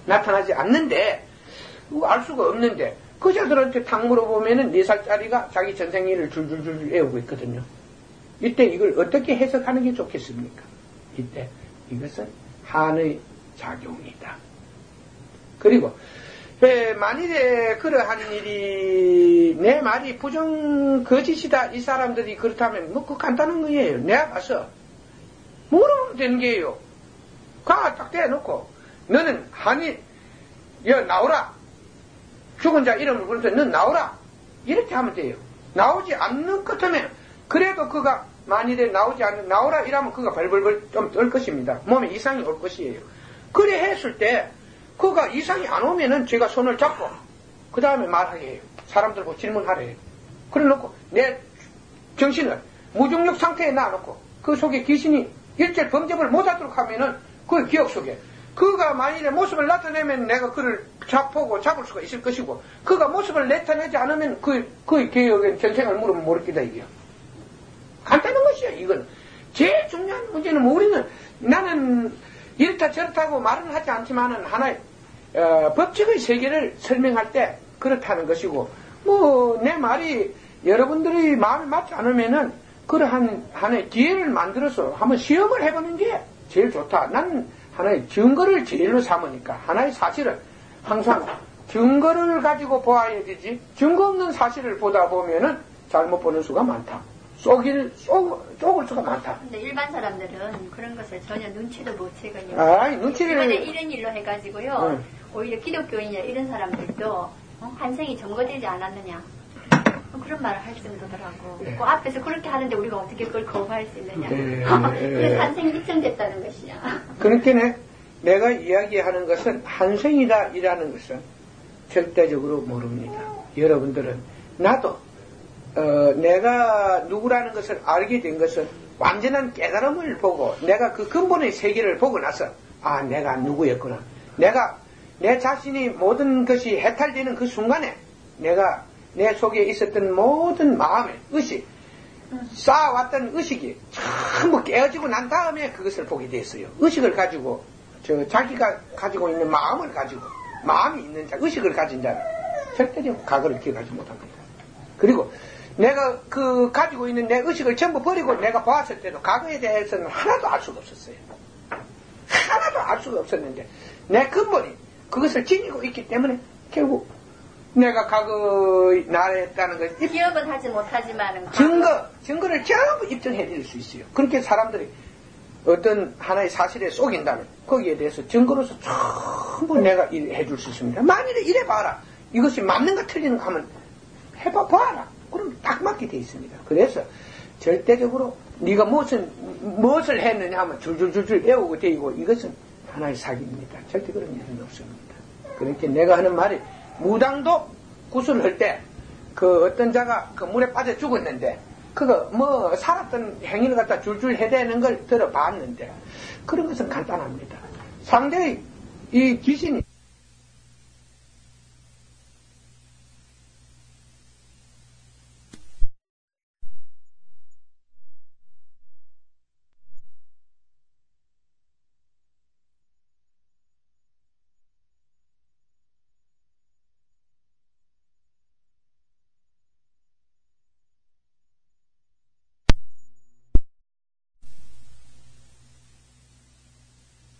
나타나지 않는데 알 수가 없는데 그 자들한테 탁 물어보면은 4살짜리가 자기 전생 일을 줄줄줄 외우고 있거든요. 이때 이걸 어떻게 해석하는 게 좋겠습니까? 이때 이것은 한의 작용이다. 그리고 만일에 그러한 일이 내 말이 거짓이다 이 사람들이 그렇다면 그 간단한 거예요. 내가 가서 물어보면 되는 게예요. 딱 대놓고 너는 한이 나오라. 죽은 자 이름을 부르면서 넌 나오라. 이렇게 하면 돼요. 나오지 않는 것 같으면 그래도 그가 만일에 나오라 이러면 그가 벌벌벌 좀 떨 것입니다. 몸에 이상이 올 것이에요. 그래 했을 때 그가 이상이 안 오면은 제가 손을 잡고 그 다음에 말하게 해요. 사람들 보고 질문하래 해요. 그래 놓고 내 정신을 무중력 상태에 놔놓고 그 속에 귀신이 일절 범접을 못하도록 하면은 그 기억 속에 그가 만일에 모습을 나타내면 내가 그를 잡을 수가 있을 것이고 그가 모습을 나타내지 않으면 그의 기억엔 전생을 물으면 모르겠다 이게요. 간단한 것이야 이건. 제일 중요한 문제는 우리는 나는 이렇다 저렇다고 말은 하지 않지만은 하나의 법칙의 세계를 설명할 때 그렇다는 것이고 내 말이 여러분들의 마음에 맞지 않으면은 그러한 하나의 기회를 만들어서 한번 시험을 해보는 게 제일 좋다. 나는 하나의 증거를 제일로 삼으니까 하나의 사실을 항상 증거를 가지고 보아야 되지 증거 없는 사실을 보다 보면은 잘못 보는 수가 많다. 쫓을 수가 많다. 근데 일반 사람들은 그런 것을 전혀 눈치도 못 채거든요. 눈치를 이번에 이런 일로 해가지고요. 오히려 기독교인이나 이런 사람들도 한생이 점거되지 않았느냐. 그런 말을 할 정도더라고. 그 앞에서 그렇게 하는데 우리가 어떻게 그걸 거부할 수 있느냐. 그래서 한생이 입증됐다는 것이냐. 그렇게 내가 이야기하는 것은 한생이다 이라는 것은 절대적으로 모릅니다. 여러분들은 나도 내가 누구라는 것을 알게 된 것은 완전한 깨달음을 보고 내가 그 근본의 세계를 보고 나서 내가 누구였구나. 내 자신이 모든 것이 해탈되는 그 순간에 내가 내 속에 있었던 모든 마음의 의식, 쌓아왔던 의식이 전부 깨어지고 난 다음에 그것을 보게 됐어요. 의식을 가지고, 자기가 가지고 있는 마음을 가지고, 마음이 있는 자, 의식을 가진 자는 절대로 과거를 기억하지 못한 겁니다. 그리고 내가 가지고 있는 내 의식을 전부 버리고 내가 보았을 때도 과거에 대해서는 하나도 알 수가 없었어요. 하나도 알 수가 없었는데, 내 근본이 그것을 지니고 있기 때문에 결국 내가 과거에 나랬다는 걸 기억은 하지 못하지만 증거를 전부 입증해 드릴 수 있어요. 그렇게 사람들이 어떤 하나의 사실에 속인다면 거기에 대해서 증거로서 전부 내가 해줄 수 있습니다. 만일에 이래봐라. 이것이 맞는가 틀리는가 하면 해봐라. 그럼 딱 맞게 돼 있습니다. 그래서 절대적으로 네가 무엇을 했느냐 하면 줄줄줄줄 외우고 되고 이것은 하나의 사기입니다. 절대 그런 일은 없습니다. 그러니까 내가 하는 말이 무당도 구슬할 때 그 어떤 자가 그 물에 빠져 죽었는데 그거 뭐 살았던 행위를 갖다 줄줄 해대는 걸 들어봤는데 그런 것은 간단합니다. 상대의 이 귀신이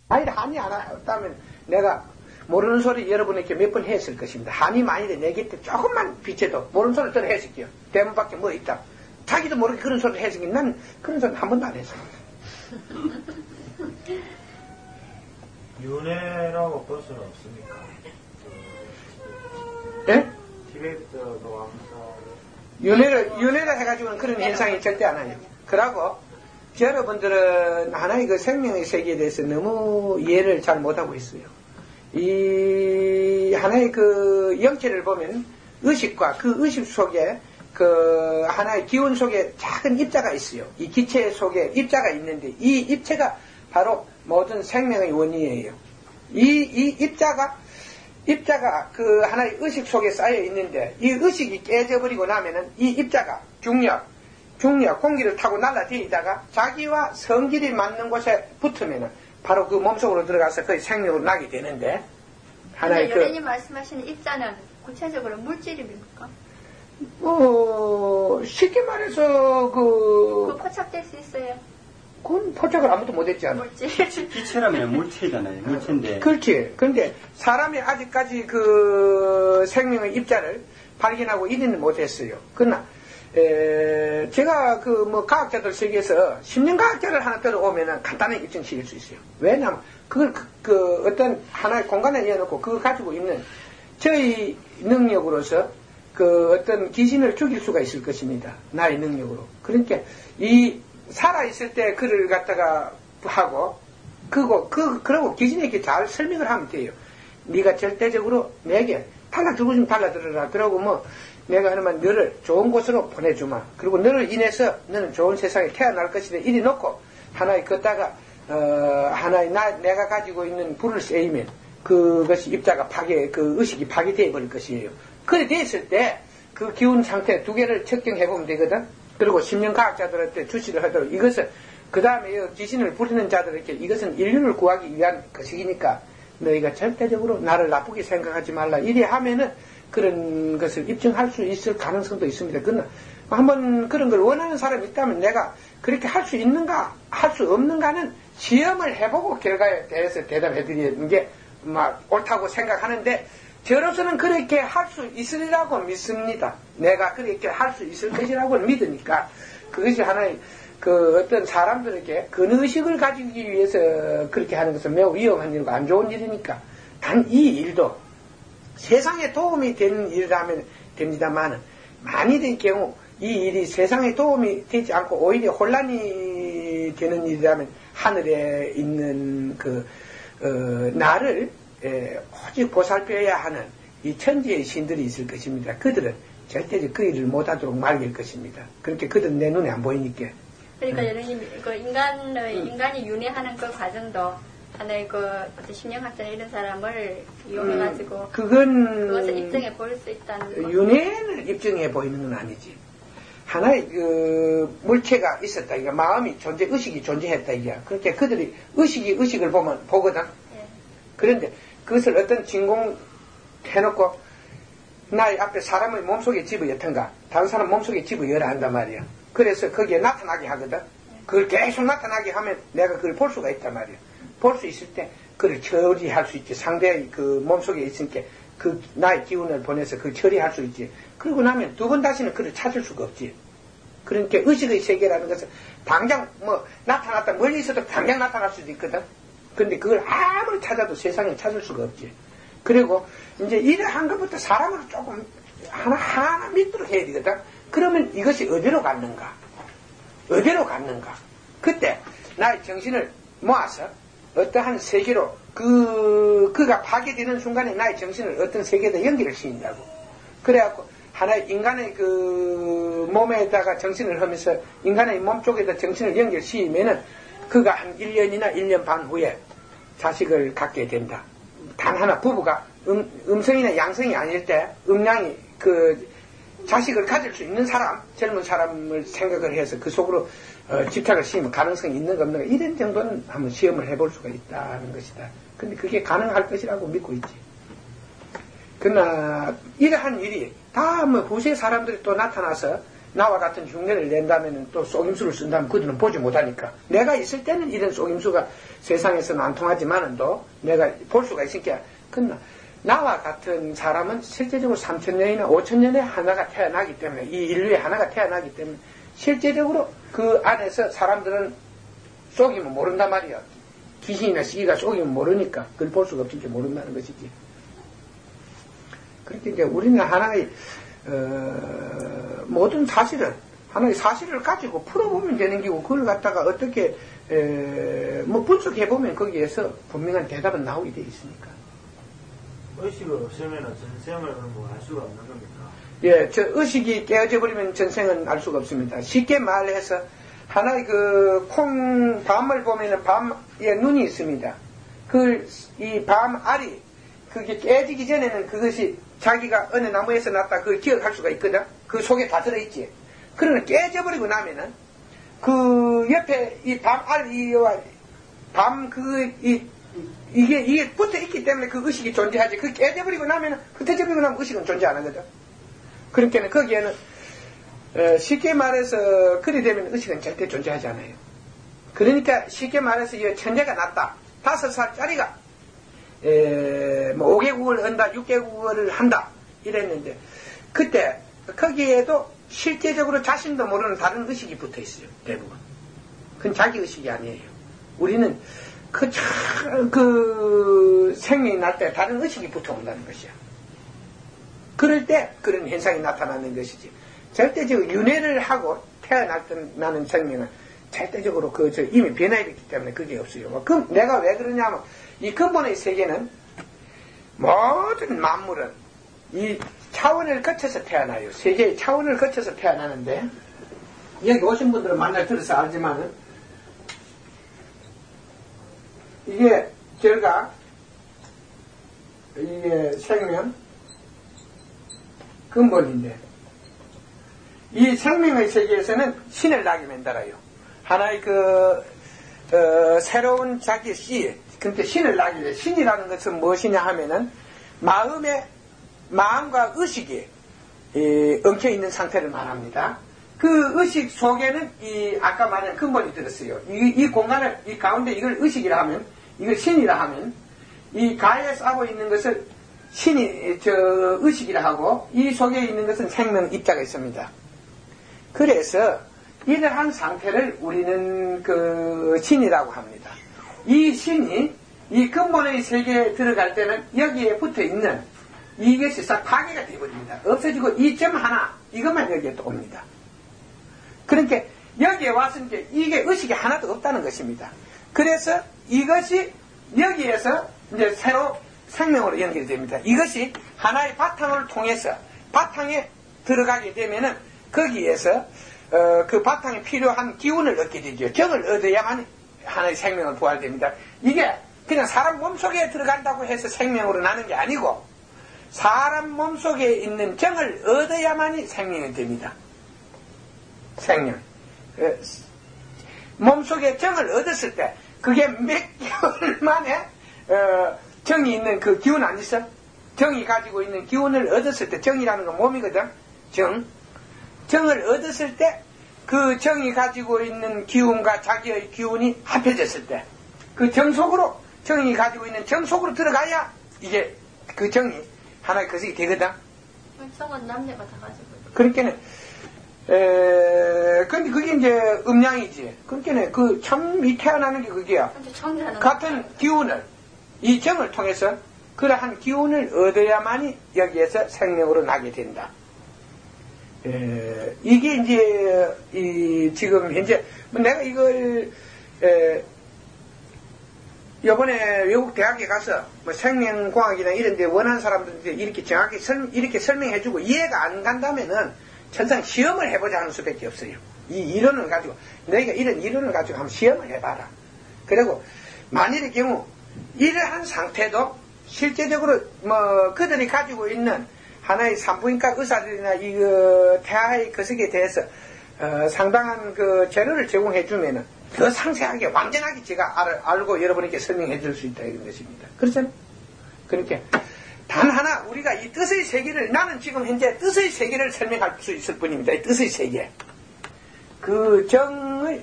만일에 한이 안 왔다면 내가 모르는 소리 여러분에게 몇 번 했을 것입니다. 한이 만일에 내 곁에 조금만 비춰도 모르는 소리 들어 했을게요. 대문 밖에 뭐 있다. 자기도 모르게 그런 소리를 했으니 난 그런 소리 한 번도 안 했습니다. 윤회라고 볼 수는 없습니까? 예? 티베트도 윤회를 해가지고는 그런 현상이 절대 안 와요. 그러고 여러분들은 하나의 그 생명의 세계에 대해서 너무 이해를 잘 못하고 있어요. 이 하나의 그 영체를 보면 의식과 그 의식 속에 그 하나의 기운 속에 작은 입자가 있어요. 이 기체 속에 입자가 있는데 이 입체가 바로 모든 생명의 원인이에요. 이 입자가 그 하나의 의식 속에 쌓여 있는데 이 의식이 깨져버리고 나면은 이 입자가 중력, 공기를 타고 날아다니다가 자기와 성질이 맞는 곳에 붙으면은 바로 그 몸속으로 들어가서 거의 생명으로 나게 되는데 하나의 그 여인이 말씀하시는 입자는 구체적으로 물질입니까? 쉽게 말해서 그 포착될 수 있어요. 그건 포착을 아무도 못했잖아. 물질. 기체라면 물체잖아요. 물체인데. 그렇지. 그런데 사람이 아직까지 그 생명의 입자를 발견하고 이리는 못했어요. 그러나 제가 그 뭐 과학자들 세계에서 심령과학자를 하나 들어오면은 간단하게 입증시킬 수 있어요. 왜냐하면 그걸 그 어떤 하나의 공간에 이어놓고 그걸 가지고 있는 저희 능력으로서 그 어떤 귀신을 죽일 수가 있을 것입니다. 나의 능력으로. 그러니까 이 살아있을 때 그를 갖다가 하고 그러고 귀신에게 잘 설명을 하면 돼요. 네가 절대적으로 내게 달라들고 싶으면 달라들어라. 그러고 뭐 내가 하나만 너를 좋은 곳으로 보내주마. 그리고 너를 인해서 너는 좋은 세상에 태어날 것이다. 이리 놓고 하나의 걷다가 하나의 내가 가지고 있는 불을 쐬이면 그것이 입자가 그 의식이 파괴되어 버릴 것이에요. 그래 됐을 때 그 기운 상태 두 개를 측정해 보면 되거든. 그리고 심령과학자들한테 주시를 하도록 이것은 그 다음에 귀신을 부리는 자들에게 이것은 인류를 구하기 위한 것이니까 너희가 절대적으로 나를 나쁘게 생각하지 말라. 이래 하면은 그런 것을 입증할 수 있을 가능성도 있습니다. 그러나 한번 그런 걸 원하는 사람이 있다면 내가 그렇게 할 수 있는가 할 수 없는가는 시험을 해보고 결과에 대해서 대답해 드리는 게 막 옳다고 생각하는데 저로서는 그렇게 할 수 있으리라고 믿습니다. 내가 그렇게 할 수 있을 것이라고 믿으니까 그것이 하나의 그 어떤 사람들에게 근의식을 가지기 위해서 그렇게 하는 것은 매우 위험한 일이고 안 좋은 일이니까 단 이 일도 세상에 도움이 되는 일이라면 됩니다만 만일의 경우 이 일이 세상에 도움이 되지 않고 오히려 혼란이 되는 일이라면 하늘에 있는 나를 오직 보살펴야 하는 이 천지의 신들이 있을 것입니다. 그들은 절대 그 일을 못하도록 말릴 것입니다. 그렇게 그들은 내 눈에 안 보이니까. 그러니까 여러님 인간이 윤회하는 그 과정도 하나의 그 어떤 심령학자나 이런 사람을 이용해가지고 그것을 입증해 볼 수 있다는 거. 윤회를 입증해 보이는 건 아니지. 하나의 그 물체가 있었다 이게 마음이 의식이 존재했다 이게. 그렇게 그들이 의식을 보거든. 예. 그런데 그것을 어떤 진공 해놓고 나의 앞에 사람의 몸속에 집어넣던가 다른 사람 몸속에 집어넣으라 한단 말이야. 그래서 거기에 나타나게 하거든. 그걸 계속 나타나게 하면 내가 그걸 볼 수가 있단 말이야. 볼 수 있을 때 그걸 처리할 수 있지. 상대의 그 몸속에 있으니까 그 나의 기운을 보내서 그걸 처리할 수 있지. 그러고 나면 두 번 다시는 그를 찾을 수가 없지. 그러니까 의식의 세계라는 것은 당장 뭐 나타났다 멀리 있어도 당장 나타날 수도 있거든. 근데 그걸 아무리 찾아도 세상에 찾을 수가 없지. 그리고 이제 이러한 것부터 사람을 조금 하나하나 믿도록 해야 되거든. 그러면 이것이 어디로 갔는가? 어디로 갔는가? 그때 나의 정신을 모아서 어떠한 세계로 그가 파괴되는 순간에 나의 정신을 어떤 세계에다 연결을 시킨다고. 그래갖고 하나의 인간의 그 몸에다가 정신을 하면서 인간의 몸 쪽에다 정신을 연결시키면은 그가 한 1년이나 1년 반 후에 자식을 갖게 된다. 단 하나 부부가 음성이나 양성이 아닐 때 음양이 그 자식을 가질 수 있는 사람, 젊은 사람을 생각을 해서 그 속으로 집착을 시키면 가능성이 있는가 없는가 이런 정도는 한번 시험을 해볼 수가 있다는 것이다. 근데 그게 가능할 것이라고 믿고 있지. 그러나 이러한 일이 다 뭐 후세 사람들이 또 나타나서 나와 같은 흉내를 낸다면 또 속임수를 쓴다면 그들은 보지 못하니까. 내가 있을 때는 이런 속임수가 세상에서는 안 통하지만은 또 내가 볼 수가 있으니까. 그러나 나와 같은 사람은 실제적으로 3,000년이나 5,000년에 하나가 태어나기 때문에 이 인류에 하나가 태어나기 때문에 실제적으로 그 안에서 사람들은 속이면 모른단 말이야. 귀신이나 시기가 속이면 모르니까 그걸 볼 수가 없으니까 모른다는 것이지. 그렇게 이제 우리는 하나의 모든 사실을 하나의 사실을 가지고 풀어보면 되는 기고 그걸 갖다가 어떻게 뭐 분석해보면 거기에서 분명한 대답은 나오게 돼 있으니까. 의식을 없으면 전생을 뭐 알 수가 없는 겁니까? 예, 저 의식이 깨어져 버리면 전생은 알 수가 없습니다. 쉽게 말해서 하나의 그 밤을 보면은 밤에 눈이 있습니다. 이 밤 알이 그게 깨지기 전에는 그것이 자기가 어느 나무에서 났다 그걸 기억할 수가 있거든. 그 속에 다 들어있지. 그러나 깨져버리고 나면은 그 옆에 이 밤 알이와 이게 붙어 있기 때문에 그 의식이 존재하지. 그 깨져버리고 나면은 흩어져버리고 나면 의식은 존재 안 하거든. 그러니까 거기에는 쉽게 말해서 그리 되면 의식은 절대 존재하지 않아요. 그러니까 쉽게 말해서 이 천재가 났다. 5살짜리가 뭐 5개국어를 한다, 6개국어를 한다 이랬는데 그때 거기에도 실제적으로 자신도 모르는 다른 의식이 붙어 있어요. 대부분. 그건 자기 의식이 아니에요. 우리는 그 생명이 날 때 다른 의식이 붙어온다는 것이야. 그럴 때 그런 현상이 나타나는 것이지. 절대적으로 윤회를 하고 태어나는 생명은 절대적으로 이미 변화했기 때문에 그게 없어요. 그럼 내가 왜 그러냐면 이 근본의 세계는 모든 만물은 이 차원을 거쳐서 태어나요. 세계의 차원을 거쳐서 태어나는데 여기 오신 분들은 만날 들어서 알지만은 이게 결과 이게 생명 근본인데 이 생명의 세계에서는 신을 나게 만들어요. 하나의 새로운 자기의 씨, 근데 신을 나게 돼. 신이라는 것은 무엇이냐 하면은 마음과 의식이 엉켜있는 상태를 말합니다. 그 의식 속에는 아까 말한 근본이 들었어요. 이 공간을, 이 가운데 이걸 의식이라 하면, 이걸 신이라 하면, 이 가에 싸고 있는 것을 의식이라 하고, 이 속에 있는 것은 생명 입자가 있습니다. 그래서, 이러한 상태를 우리는 신이라고 합니다. 이 신이, 이 근본의 세계에 들어갈 때는 여기에 붙어 있는 이것이 싹 파괴가 되어버립니다. 없어지고 이 점 하나, 이것만 여기에 또 옵니다. 그러니까 여기에 왔을 때 이게 의식이 하나도 없다는 것입니다. 그래서 이것이 여기에서 이제 새로 생명으로 연결됩니다. 이것이 하나의 바탕을 통해서 바탕에 들어가게 되면은 거기에서 그 바탕에 필요한 기운을 얻게 되죠. 정을 얻어야만 하나의 생명을 부활됩니다. 이게 그냥 사람 몸속에 들어간다고 해서 생명으로 나는 게 아니고 사람 몸속에 있는 정을 얻어야만이 생명이 됩니다. 생명. 몸속에 정을 얻었을 때 그게 몇 개월 만에 정이 있는 그 기운 안 있어? 정이 가지고 있는 기운을 얻었을 때 정이라는 건 몸이거든. 정을 얻었을 때 그 정이 가지고 있는 기운과 자기의 기운이 합해졌을 때 그 정 속으로 정이 가지고 있는 정 속으로 들어가야 이게 그 정이 하나의 거식이 되거든. 정은 남녀가 다 가지고 있고. 그러니까는 근데 그게 이제 음양이지. 그러니까 참 태어나는 게 그게야. 같은 기운을, 이 정을 통해서 그러한 기운을 얻어야만이 여기에서 생명으로 나게 된다. 이게 이제, 지금 현재, 내가 이걸, 요번에 외국 대학에 가서 뭐 생명공학이나 이런 데 원하는 사람들한테 이렇게 정확히 이렇게 설명해주고 이해가 안 간다면은 천상 시험을 해보자 하는 수밖에 없어요. 이 이론을 가지고, 너희가 이런 이론을 가지고 한번 시험을 해봐라. 그리고 만일의 경우 이러한 상태도 실제적으로 뭐 그들이 가지고 있는 하나의 산부인과 의사들이나 태아의 거석에 대해서 상당한 그 재료를 제공해주면은 더 상세하게 완전하게 제가 알고 여러분에게 설명해 줄 수 있다 이런 것입니다. 그렇잖아요? 그렇게 단 하나 우리가 이 뜻의 세계를, 나는 지금 현재 뜻의 세계를 설명할 수 있을 뿐입니다. 이 뜻의 세계, 그 정을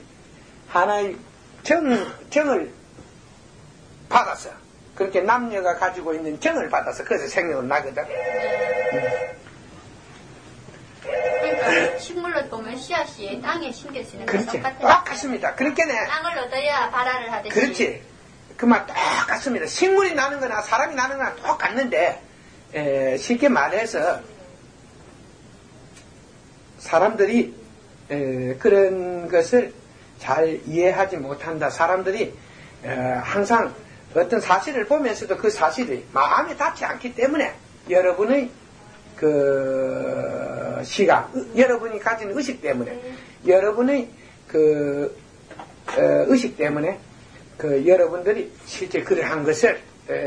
하나의 정을 받아서, 그렇게 남녀가 가지고 있는 정을 받아서 그래서 생명을 나거든. 그러니까 식물로 보면 씨앗이 땅에 심겨지는 거 그렇지. 똑같아요. 똑같습니다. 그러니까 땅을 얻어야 발화를 하듯이. 그렇지. 그 말 똑같습니다. 식물이 나는 거나 사람이 나는 거나 똑같는데, 쉽게 말해서 사람들이 그런 것을 잘 이해하지 못한다. 사람들이 항상 어떤 사실을 보면서도 그 사실이 마음에 닿지 않기 때문에 여러분의 그 시각, 여러분이 가진 의식 때문에, 여러분의 그 의식 때문에 여러분들이 실제 글을 한 것을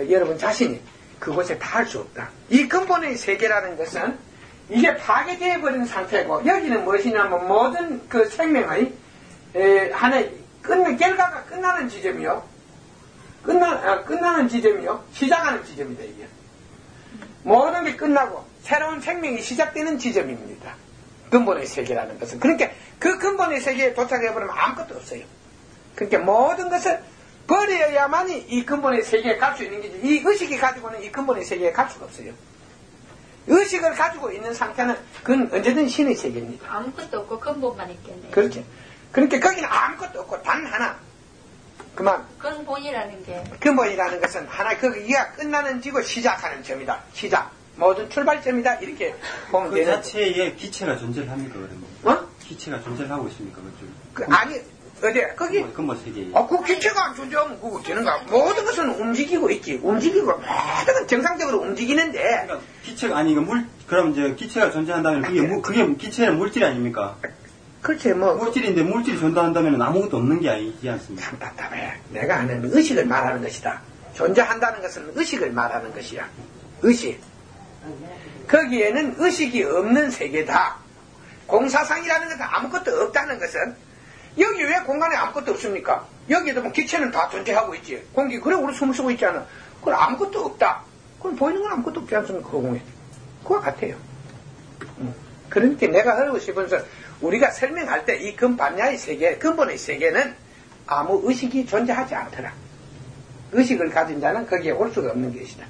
여러분 자신이 그곳에 다 할 수 없다. 이 근본의 세계라는 것은 이게 파괴되어 버린 상태고, 여기는 무엇이냐면 모든 그 생명의 하나의 결과가 끝나는 지점이요. 끝나는 지점이요. 시작하는 지점이다, 이게. 모든 게 끝나고 새로운 생명이 시작되는 지점입니다. 근본의 세계라는 것은. 그러니까 그 근본의 세계에 도착해버리면 아무것도 없어요. 그러니까 모든 것을 버려야만이 이 근본의 세계에 갈 수 있는 거지. 이 의식이 가지고는 이 근본의 세계에 갈 수가 없어요. 의식을 가지고 있는 상태는 그건 언제든 신의 세계입니다. 아무것도 없고 근본만 있겠네요. 그렇죠. 그러니까 거기는 아무것도 없고 단 하나. 그만. 근본이라는 게. 근본이라는 것은 하나, 거기가 끝나는 지고 시작하는 점이다. 시작. 모든 출발점이다. 이렇게 보면 그 되는. 자체에 기체가 존재를 합니까, 그러면? 어? 기체가 존재를 하고 있습니까, 그쪽? 아니, 어디, 거기. 근본 세계에. 그 기체가 안 존재하면 그거 되는가? 모든 것은 움직이고 있지. 움직이고, 모든 건 정상적으로 움직이는데. 그러니까 기체가, 아니, 그럼 이제 기체가 존재한다면 그게 기체는 물질 아닙니까? 그렇지, 뭐. 물질인데 물질이 존재한다면 아무것도 없는 게 아니지 않습니까? 참 답답해. 내가 하는 의식을 말하는 것이다. 존재한다는 것은 의식을 말하는 것이야. 의식. 거기에는 의식이 없는 세계다. 공사상이라는 것은 아무것도 없다는 것은, 여기 왜 공간에 아무것도 없습니까? 여기에도 뭐 기체는 다 존재하고 있지. 공기, 그래, 우리 숨을 쉬고 있잖아. 그건 아무것도 없다. 그건 보이는 건 아무것도 없지 않습니까? 그 공에. 그거 같아요. 그러니까 내가 하고 싶어서 우리가 설명할 때 이 근반야의 세계, 근본의 세계는 아무 의식이 존재하지 않더라. 의식을 가진 자는 거기에 올 수가 없는 것이다.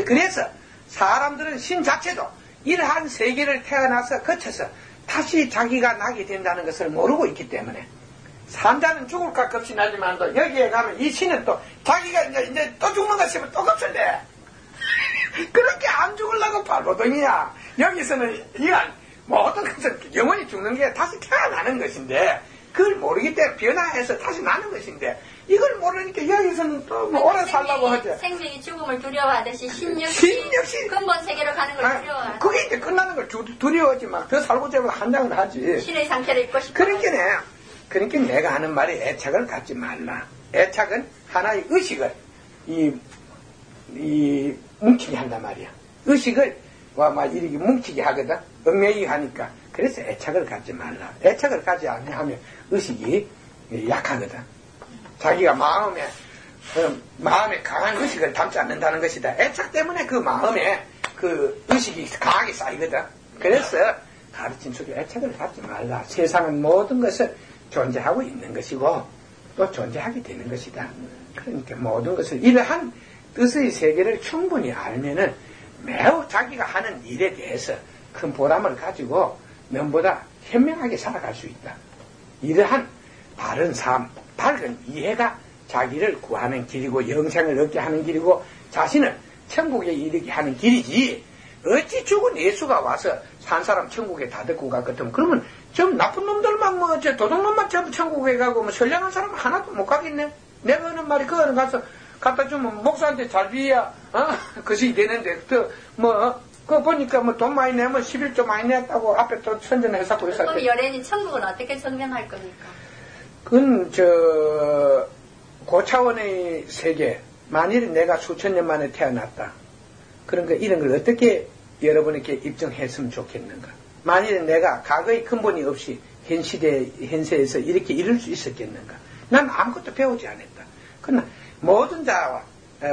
그래서 사람들은 신 자체도 이러한 세계를 태어나서 거쳐서 다시 자기가 나게 된다는 것을 모르고 있기 때문에, 산자는 죽을 것 값이 나지만도 여기에 가면 이 신은 또 자기가 이제 또 죽는 것 싶으면 또 겁선대. 그렇게 안 죽으려고 발버둥이야. 여기서는 이런 모든 것은 영원히 죽는 게 다시 태어나는 것인데, 그걸 모르기 때문에 변화해서 다시 나는 것인데, 이걸 모르니까 여기서는 또 뭐 오래 살라고 하죠. 생명이 죽음을 두려워하듯이 신 역시 근본 세계로 가는 걸 두려워하죠. 그게 이제 끝나는 걸 두려워하지 막 더 살고자 하면 한장을 하지. 신의 상태를 입고 싶어. 그러니까 내가 하는 말이 애착을 갖지 말라. 애착은 하나의 의식을 이 뭉치게 한단 말이야. 의식을 막 이렇게 뭉치게 하거든. 얽매이게 하니까. 그래서 애착을 갖지 말라. 애착을 갖지 않으면 의식이 약하거든. 자기가 마음에 강한 의식을 담지 않는다는 것이다. 애착 때문에 그 마음에 그 의식이 강하게 쌓이거든. 그래서 가르친 속에 애착을 갖지 말라. 세상은 모든 것을 존재하고 있는 것이고 또 존재하게 되는 것이다. 그러니까 모든 것을 이러한 뜻의 세계를 충분히 알면은 매우 자기가 하는 일에 대해서 큰 보람을 가지고 넘보다 현명하게 살아갈 수 있다. 이러한 바른 삶, 밝은 이해가 자기를 구하는 길이고 영생을 얻게 하는 길이고 자신을 천국에 이르게 하는 길이지, 어찌 죽은 예수가 와서 산 사람 천국에 다 데리고 갔거든. 그러면 좀 나쁜 놈들만 저 도둑놈만 전부 천국에 가고 선량한 사람 하나도 못 가겠네. 내가 하는 말이 그거는 가서 갖다 주면 목사한테 잘 비야 그것이 되는데 그거 보니까 돈 많이 내면 11조 많이 냈다고 앞에 또 선전해서 있었대. 그럼 연예인이 천국은 어떻게 증명할 겁니까? 그건 고차원의 세계, 만일 내가 수천 년 만에 태어났다. 그러니까 이런 걸 어떻게 여러분에게 입증했으면 좋겠는가. 만일 내가 과거의 근본이 없이 현 세에서 이렇게 이룰 수 있었겠는가. 난 아무것도 배우지 않았다. 그러나 모든 자와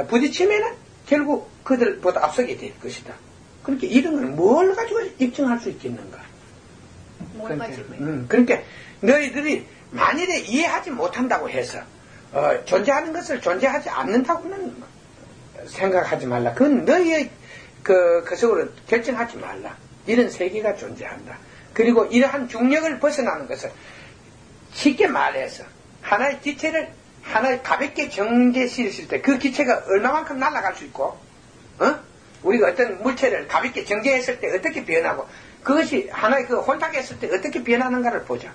부딪히면은 결국 그들보다 앞서게 될 것이다. 그러니까 이런 걸 뭘 가지고 입증할 수 있겠는가. 뭘 가지고요? 그러니까 너희들이 만일에 이해하지 못한다고 해서 존재하는 것을 존재하지 않는다고는 생각하지 말라. 그건 너희의 그 속으로 결정하지 말라. 이런 세계가 존재한다. 그리고 이러한 중력을 벗어나는 것을 쉽게 말해서 하나의 기체를 하나의 가볍게 정제시켰을 때 그 기체가 얼마만큼 날아갈 수 있고, 우리가 어떤 물체를 가볍게 정제했을 때 어떻게 변하고, 그것이 하나의 그 혼탁했을 때 어떻게 변하는가를 보자.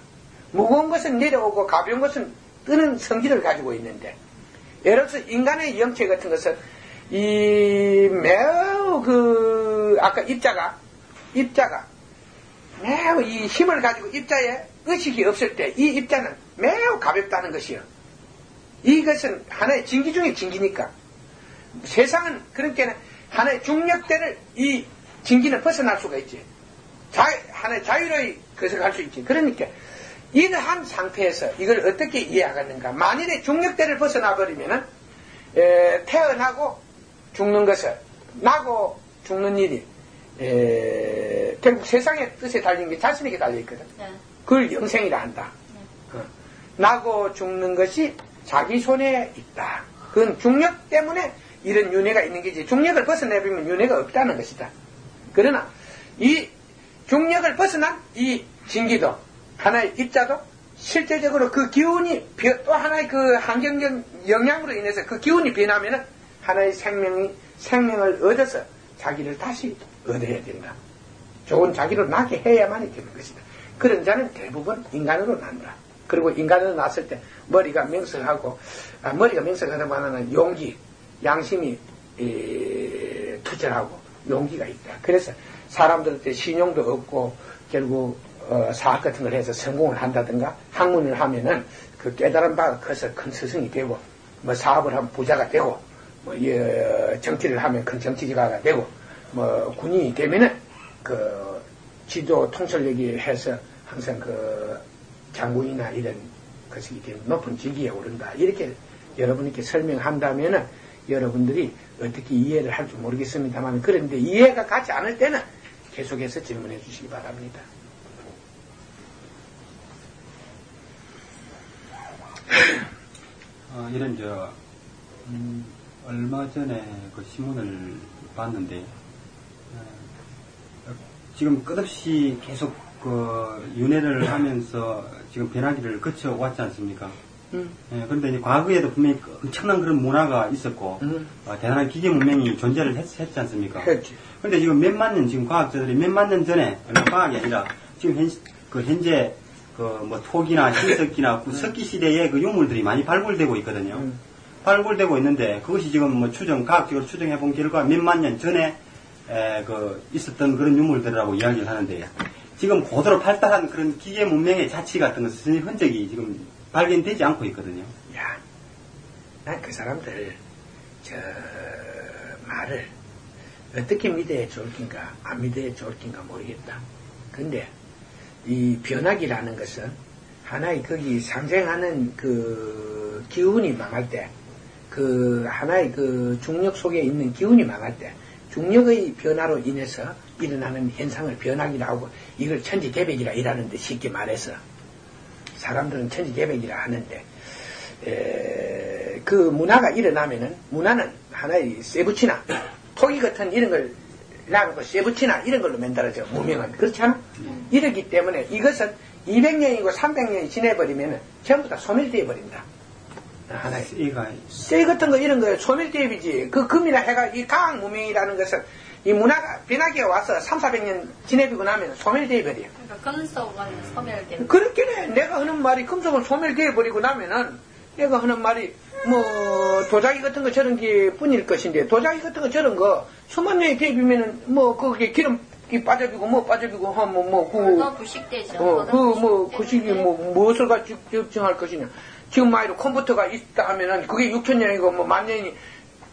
무거운 것은 내려오고 가벼운 것은 뜨는 성질을 가지고 있는데, 예를 들어서 인간의 영체 같은 것은 매우 아까 입자가 매우 이 힘을 가지고 입자에 의식이 없을 때 이 입자는 매우 가볍다는 것이요. 이것은 하나의 진기 중에 진기니까. 세상은 그러니까 하나의 중력대를 이 진기는 벗어날 수가 있지. 하나의 자유로이 그것을 갈 수 있지. 그러니까 이러한 상태에서 이걸 어떻게 이해하겠는가. 만일에 중력대를 벗어나 버리면은 태어나고 죽는 것을, 나고 죽는 일이 결국 세상의 뜻에 달린 게 자신에게 달려있거든. 그걸 영생이라 한다. 나고 죽는 것이 자기 손에 있다. 그건 중력 때문에 이런 윤회가 있는 게지. 중력을 벗어내버리면 윤회가 없다는 것이다. 그러나 이 중력을 벗어난 이 진기도 하나의 입자도 실제적으로 그 기운이 또 하나의 그 환경적 영향으로 인해서 그 기운이 변하면은 하나의 생명을 얻어서 자기를 다시 얻어야 된다. 좋은 자기로 나게 해야만이 되는 것이다. 그런 자는 대부분 인간으로 난다. 그리고 인간으로 났을 때 머리가 명석하고, 머리가 명석하다마는 용기, 양심이 투철하고 용기가 있다. 그래서 사람들한테 신용도 없고 결국 사업 같은 걸 해서 성공을 한다든가 학문을 하면은 그 깨달은 바가 커서 큰 스승이 되고, 사업을 하면 부자가 되고, 정치를 하면 큰 정치가가 되고, 군인이 되면은 그 지도 통솔력이 해서 항상 그 장군이나 이런 것이 높은 직위에 오른다. 이렇게 여러분께 설명한다면은 여러분들이 어떻게 이해를 할 줄 모르겠습니다만, 그런데 이해가 가지 않을 때는 계속해서 질문해 주시기 바랍니다. 이런 얼마 전에 그 신문을 봤는데, 지금 끝없이 계속 그 윤회를 하면서 지금 변화기를 거쳐왔지 않습니까? 그런데 이제 과거에도 분명히 엄청난 그런 문화가 있었고, 대단한 기계 문명이 존재를 했지 않습니까? 그렇지. 그런데 지금 몇만 년, 지금 과학자들이 몇만 년 전에, 과학이 아니라, 지금 현재, 토기나 신석기나 석기 시대에 그 유물들이 많이 발굴되고 있거든요. 발굴되고 있는데, 그것이 지금 과학적으로 추정해 본 결과 몇만 년 전에, 있었던 그런 유물들이라고 이야기를 하는데, 지금 고도로 발달한 그런 기계 문명의 자치 같은 것은 흔적이 지금 발견되지 않고 있거든요. 야, 난 그 사람들, 말을 어떻게 믿어야 좋을긴가, 안 믿어야 좋을긴가 모르겠다. 근데, 이 변화기라는 것은 하나의 거기 상생하는 그 기운이 망할 때, 그 하나의 그 중력 속에 있는 기운이 망할 때, 중력의 변화로 인해서 일어나는 현상을 변화기라 하고, 이걸 천지개벽이라 이라는데, 쉽게 말해서 사람들은 천지개벽이라 하는데, 그 문화가 일어나면은, 문화는 하나의 쇠붙이나 토기 같은 이런 걸 그다음에 그 쇠붙이나 이런 걸로 만들어져 무명은 그렇잖아. 이러기 때문에 이것은 200년이고 300년이 지내버리면 전부 다 소멸되어 버린다. 하나의 쇠 같은 거 이런 거 소멸되어지지. 그 금이나 해가 이 강학 무명이라는 것은 이 문화가 변하기가 와서 3, 400년 지내비고 나면 소멸되어 버려요. 그러니까 금속은 소멸되고. 그렇긴 해. 내가 하는 말이 금속은 소멸되어 버리고 나면은 내가 하는 말이 뭐 도자기 같은 거 저런 게 뿐일 것인데 도자기 같은 거 저런 거 수만 년이 되비면은 뭐 그게 기름이 빠져비고 뭐 빠져비고 하면 더 부식되죠. 구식이 무엇을 가지고 결정할 것이냐. 지금 말로 컴퓨터가 있다 하면은 그게 6천년이고 뭐 만년이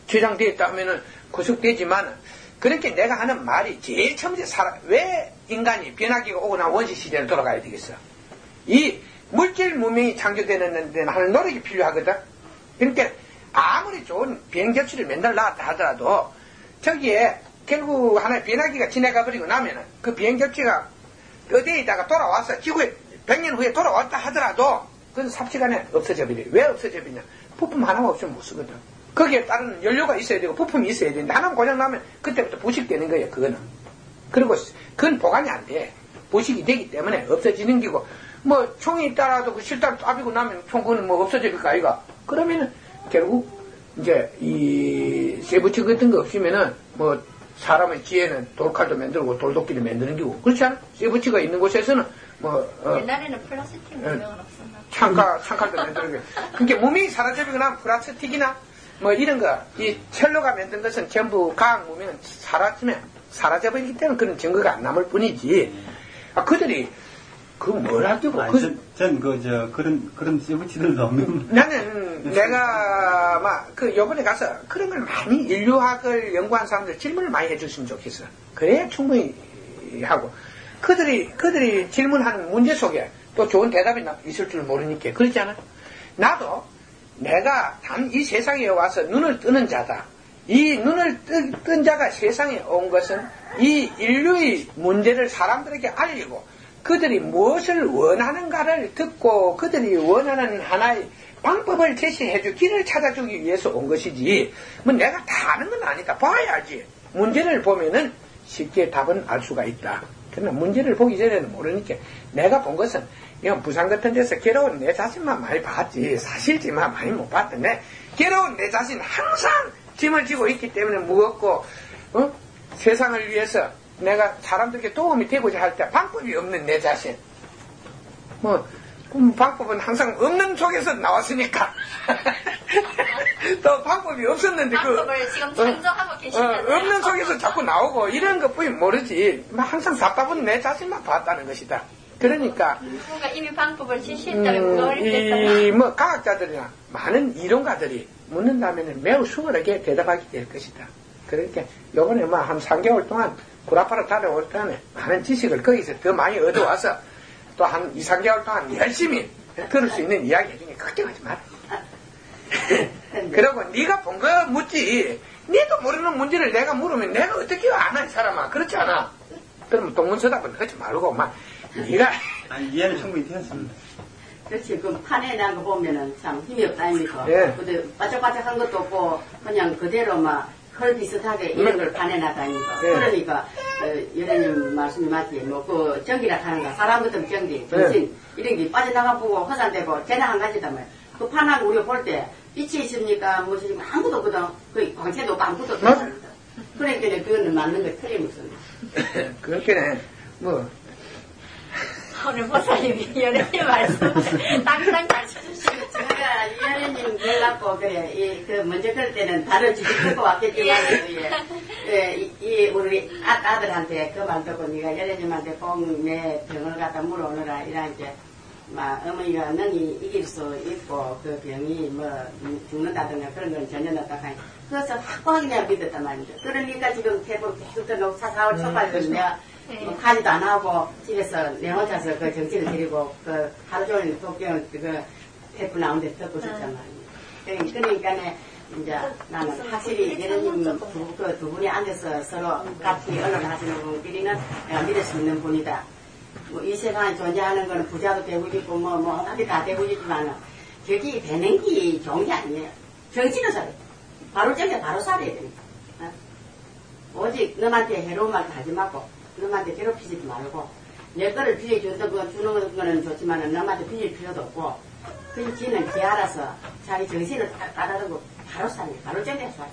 저장되어 있다 하면은 구속되지만 그렇게 내가 하는 말이 제일 처음에 왜 인간이 변하기가 오고 나 원시 시대로 돌아가야 되겠어. 이 물질 문명이 창조되는 데는 하는 노력이 필요하거든. 그러니까 아무리 좋은 비행 격추를 맨날 나왔다 하더라도 저기에 결국 하나의 변화기가 지나가 버리고 나면은 그 비행 격추가 어디에다가 돌아와서 지구에 100년 후에 돌아왔다 하더라도 그건 삽시간에 없어져 버려. 왜 없어져 버리냐? 부품 하나가 없으면 못 쓰거든. 거기에 따른 연료가 있어야 되고 부품이 있어야 되는데 하나만 고장 나면 그때부터 부식되는 거예요. 그거는. 그리고 그건 보관이 안 돼. 부식이 되기 때문에 없어지는 기고 뭐 총이 있다라도 그 실달 쏴비고 나면 총 그거는 뭐 없어질까 아이가. 그러면은 결국 이제 이 쇠붙이 같은 거 없으면은 뭐 사람의 지혜는 돌칼도 만들고 돌도끼도 만드는 기고 그렇지 않아? 쇠붙이가 있는 곳에서는 뭐 옛날에는 플라스틱 문명은 없었나? 창칼도 만드는 게. 그러니까 몸이 사라져버리고 나면 플라스틱이나 뭐 이런 거, 이 철로가 만든 것은 전부 과학 무명은 사라져버리기 때문에 그런 증거가 안 남을 뿐이지. 그들이 그 뭘 하려고. 그런 쇠붙이들도 없는. 나는 내가 요번에 가서 그런 걸 많이 인류학을 연구한 사람들 질문을 많이 해줬으면 좋겠어. 그래야 충분히 하고. 그들이 질문하는 문제 속에 또 좋은 대답이 있을 줄 모르니까. 그렇지 않아? 나도 내가 단 이 세상에 와서 눈을 뜨는 자다. 이 눈을 뜬 자가 세상에 온 것은 이 인류의 문제를 사람들에게 알리고 그들이 무엇을 원하는가를 듣고 그들이 원하는 하나의 방법을 제시해주고 길을 찾아주기 위해서 온 것이지 뭐 내가 다 아는 건 아니다. 봐야 알지. 문제를 보면은 쉽게 답은 알 수가 있다. 그러나 문제를 보기 전에는 모르니까 내가 본 것은 이건 부산 같은 데서 괴로운 내 자신만 많이 봤지 사실지만 많이 못 봤던데 괴로운 내 자신 항상 짐을 지고 있기 때문에 무겁고 세상을 위해서 내가 사람들에게 도움이 되고자 할 때 방법이 없는 내 자신 방법은 항상 없는 속에서 나왔으니까 또 방법이 없었는데 방법을 지금 창조하고 계시잖아요. 없는 속에서 자꾸 나오고 이런 것뿐이 모르지 항상 답답한 내 자신만 봤다는 것이다. 그러니까 누군가 이미 방법을 제시했다면 뭐가 어렵겠어요. 과학자들이나 많은 이론가들이 묻는다면 매우 수월하게 대답하게 될 것이다. 그러니까 요번에 한 3개월 동안 구라파를 다녀올 때는 많은 지식을 거기서 더 많이 얻어와서 또 한 2, 3개월 동안 열심히 들을 수 있는 이야기 해주니 걱정하지 마라. 그리고 네가 본 거 묻지. 네도 모르는 문제를 내가 물으면 내가 어떻게 아나 이 사람아. 그렇지 않아? 그러면 동문서답은 하지 말고 네가 이해는 충분히 되었습니다. 그렇지. 그 판에 난 거 보면은 참 힘이 없다 아닙니까? 예. 근데 바짝바짝한 것도 없고 그냥 그대로 헐 비슷하게 이런 걸 판에 놨다 아닙니까? 예. 그러니까 여러님 말씀이 맞지. 그 전기라 하는 거 사람 같은 전기, 정신 이런 게 빠져나가 보고 허산되고 재난 한 가지다 말이야. 그 판하고 우리가 볼 때 빛이 있습니까? 무엇이 아무것도 없거든. 그 광채도 없고 아무것도 없거든. 그러니까 그거는 맞는 거 틀림없습니다. 그렇게는 오늘 목사님이 연예인 말씀 땅땅 잘 쳐주시고 제가 이하연님 놀랍고 그래 그 먼저 그럴 때는 다른 주식 듣고 왔겠지만 우리 아들한테 그 말 듣고 네가 여련님한테 꼭 내 병을 갖다 물어오느라 이러니까 어머니가 너니 이길 수 있고 그 병이 죽는다든가 그런 건 전혀 없다 하니 그래서 확고하게 내가 믿었단 말이죠. 그러니까 지금 대부분 계속 그 4월 초까지 내가 가지도 안 하고 집에서 내 혼자서 그 정신을 들이고 그 하루 종일 독경 그 테이프 나온 데 듣고 있었단 말이에요. 그러니까 이제 나는 확실히 예수님 두 분이 앉아서 서로 같이 언론하시는 분끼리는 내가 믿을 수 있는 분이다. 이 세상에 존재하는 거는 부자도 대부지고 어디 다 대부지지만 저기 되는 게 좋은 게 아니에요. 정신을 살아요. 바로 저게 바로 살아야 됩니다. 오직 너한테 해로운 말도 하지 말고 너한테 괴롭히지 말고 내 거를 빌려주는 거는 좋지만 너한테 빌릴 필요도 없고 그래서 지는 지 알아서 자기 정신을 딱 따라두고 바로 사는 게 바로 정리해서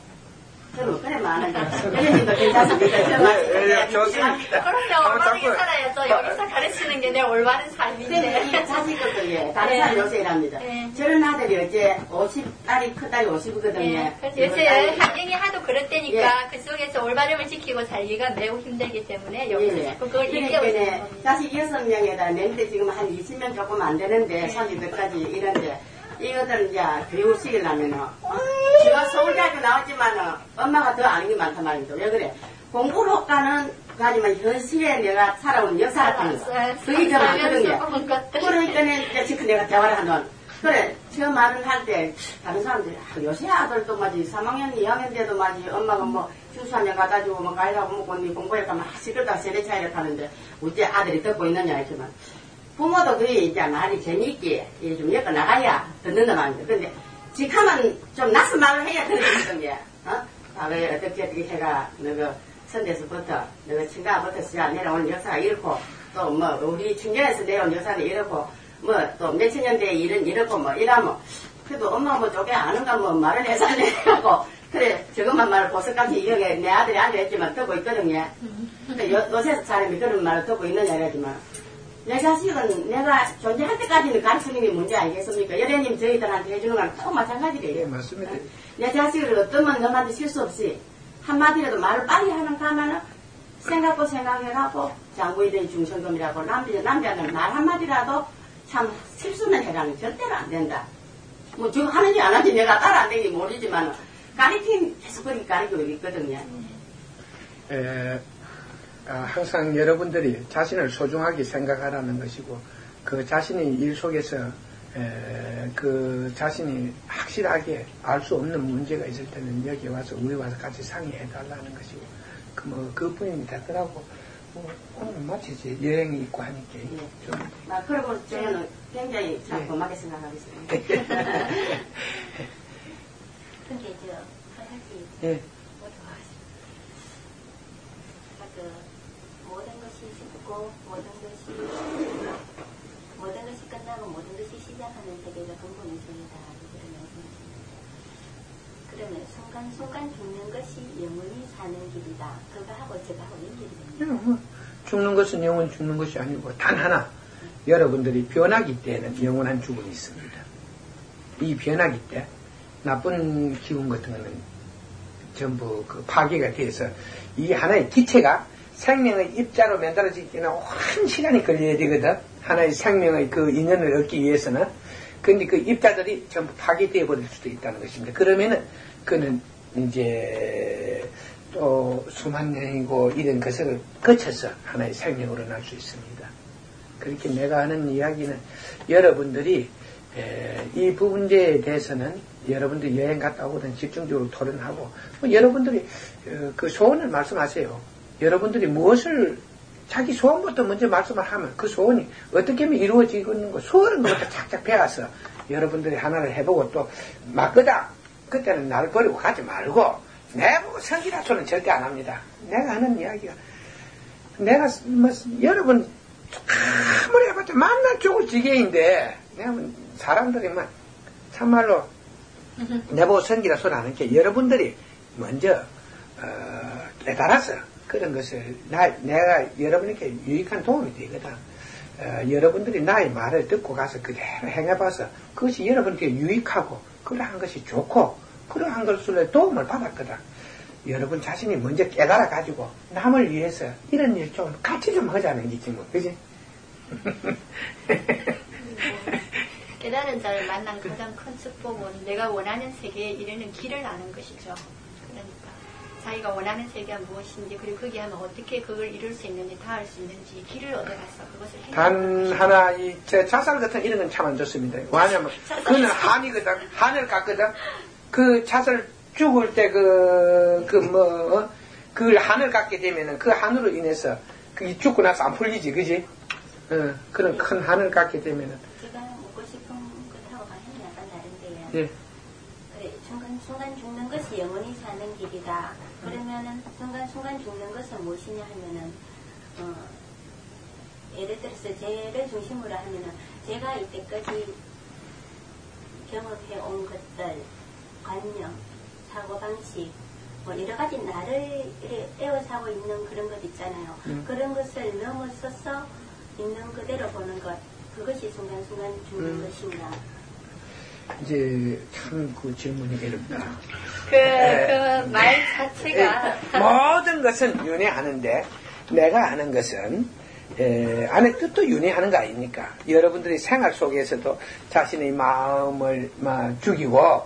저는 그래 많은데 여러분도 괜찮습니까? 좋습니다. 그럼요. 올바르게 살아야 또 여기서 가르치는 게 내 올바른 삶인데. 이 자식들도 예, 다른 사람 요새랍니다. 네. 저런 아들이 어제 50딸이 큰딸이 50이거든요. 예, 그래서 요새 환경이 하도 그렇다니까 그 속에서 올바름을 지키고 살기가 매우 힘들기 때문에 여기서 자꾸 그걸 일깨우고 있는 겁니다. 자식 6명에다 낸데 지금 한 20명 조금 안 되는데 30몇까지 이런데 이거들 이제 교육을 시키려면은 제가 서울대학교 나왔지만은 엄마가 더 아는 게 많단 말입니다. 왜 그래? 공부를 가는 가지만 현실에 내가 살아온 역사를 하는 거. 그게 더 많거든요. 그러니까는 이제 지금 내가 대화를 하는 그래, 저 말을 할 때 다른 사람들이 요새 아들도 맞지 3학년 2학년 때도 맞지 엄마가 뭐 주스 한 잔 갖다 주고 뭐 과일하고 먹고 니 공부할까 막 시끌다 세대 차이를 하는데 우리 아들이 듣고 있느냐 했지만 부모도 그게 이제 말이 재미있게 좀 엮어 나가야 듣는다 말입니다. 근데 직하면 좀 낯선 말을 해야 들으시던 게 과거에 어떻게 해가 너가 선대에서부터 너가 친가부터 시작 내려온 역사가 이렇고 또 뭐 우리 청년에서 내려온 역사는 이렇고 뭐 또 몇천 년대에 이렇고 뭐 이러면 그래도 엄마 뭐 쪽에 아는가 뭐 말을 해서 내고 그래 저것만 말을 보석같이 이렇게 내 아들이 앉아있지만 듣고 있거든요. 근데 요새 사람이 그런 말을 듣고 있느냐 이러지만 내 자식은 내가 존재할 때까지는 가르치는 게 문제 아니겠습니까? 여래님 저희들한테 해주는 건 꼭 마찬가지래요. 예, 맞습니다. 내 자식을 어떠면 너한테 실수 없이 한마디라도 말을 빨리 하는 가면은 생각고 생각해갖고 장부이들이 중성금이라고 남자는 말 한마디라도 참 실수는 해라는 절대로 안 된다. 뭐 지금 하는지 안 하는지 내가 따라 안 되는지 모르지만 가르침 계속 그렇게 가르치고 있거든요. 항상 여러분들이 자신을 소중하게 생각하라는 것이고 그 자신이 일 속에서 그 자신이 확실하게 알 수 없는 문제가 있을 때는 여기 와서 우리 와서 같이 상의해 달라는 것이고 그뿐입니다. 그러고 오늘 마치 이제 여행이 있고 하니까 좀 그리고 저는 굉장히 참 고맙게 생각하겠습니다. 근데 한 가지 예. 모든 것이 쉽고 모든 것이 끝나고 모든 것이 시작하는 세계가 근본의 세계다. 그런 말씀이십니다. 그러면 순간순간 죽는 것이 영원히 사는 길이다. 그거하고 저거하고 연결이 됩니다. 죽는 것은 영원 죽는 것이 아니고 단 하나 여러분들이 변하기 때는 영원한 죽음이 있습니다. 이 변하기 때 나쁜 기운 같은 거는 전부 그 파괴가 돼서 이 하나의 기체가 생명의 입자로 만들어지기는 오랜 시간이 걸려야 되거든. 하나의 생명의 그 인연을 얻기 위해서는. 그런데 그 입자들이 전부 파괴되어 버릴 수도 있다는 것입니다. 그러면은 그는 이제 또 수만 년이고 이런 것을 거쳐서 하나의 생명으로 날 수 있습니다. 그렇게 내가 하는 이야기는 여러분들이 이 부분에 대해서는 여러분들이 여행 갔다 오거든 집중적으로 토론하고 여러분들이 그 소원을 말씀하세요. 여러분들이 무엇을 자기 소원부터 먼저 말씀을 하면 그 소원이 어떻게 하면 이루어지고 있는 거 소원은 것부터 착착 배워서 여러분들이 하나를 해보고 또 맞거다 그때는 나를 버리고 가지 말고 내보고 성기라소는 절대 안 합니다. 내가 하는 이야기가 내가 뭐 여러분 아무리 해봤자 만날 죽을 지경인데 내가 사람들이 막 참말로 내보고 성기라소는 안 하니까 여러분들이 먼저 깨달아서 그런 것을 내가 여러분에게 유익한 도움이 되거든. 여러분들이 나의 말을 듣고 가서 그대로 행해봐서 그것이 여러분에게 유익하고 그러한 것이 좋고 그러한 것으로 도움을 받았거든. 여러분 자신이 먼저 깨달아가지고 남을 위해서 이런 일 좀 같이 좀 하자는 거지 뭐. 그지? 깨달은 자를 만난 가장 큰 축복은 내가 원하는 세계에 이르는 길을 아는 것이죠. 그러니까 자기가 원하는 세계가 무엇인지 그리고 거기 하면 어떻게 그걸 이룰 수 있는지 다 알 수 있는지 길을 얻어가서 그것을 단 하나 저 자살 같은 이런 건 참 안 좋습니다. 왜냐면 그는 한이거든. 한을 갖거든. 그 자살 죽을 때 그걸 한을 갖게 되면은 그 한으로 인해서 그게 죽고 나서 안 풀리지, 그지? 그런 큰 한을 갖게 되면은. 제가 묻고 싶은 것하고 방향이 약간 다른데요. 예. 그래, 순간 죽는 것이 영원히 사는 길이다. 그러면은 순간순간 죽는 것은 무엇이냐 하면은, 예를 들어서 죄를 중심으로 하면은, 제가 이때까지 경험해 온 것들, 관념, 사고방식, 뭐 여러 가지 나를 에워싸고 있는 그런 것 있잖아요. 그런 것을 넘어서서 있는 그대로 보는 것, 그것이 순간순간 죽는 것인가. 이제 참 그 질문이 어렵다. 그 말 자체가 모든 것은 윤회하는데 내가 아는 것은 안에 뜻도 윤회하는 거 아닙니까? 여러분들이 생활 속에서도 자신의 마음을 죽이고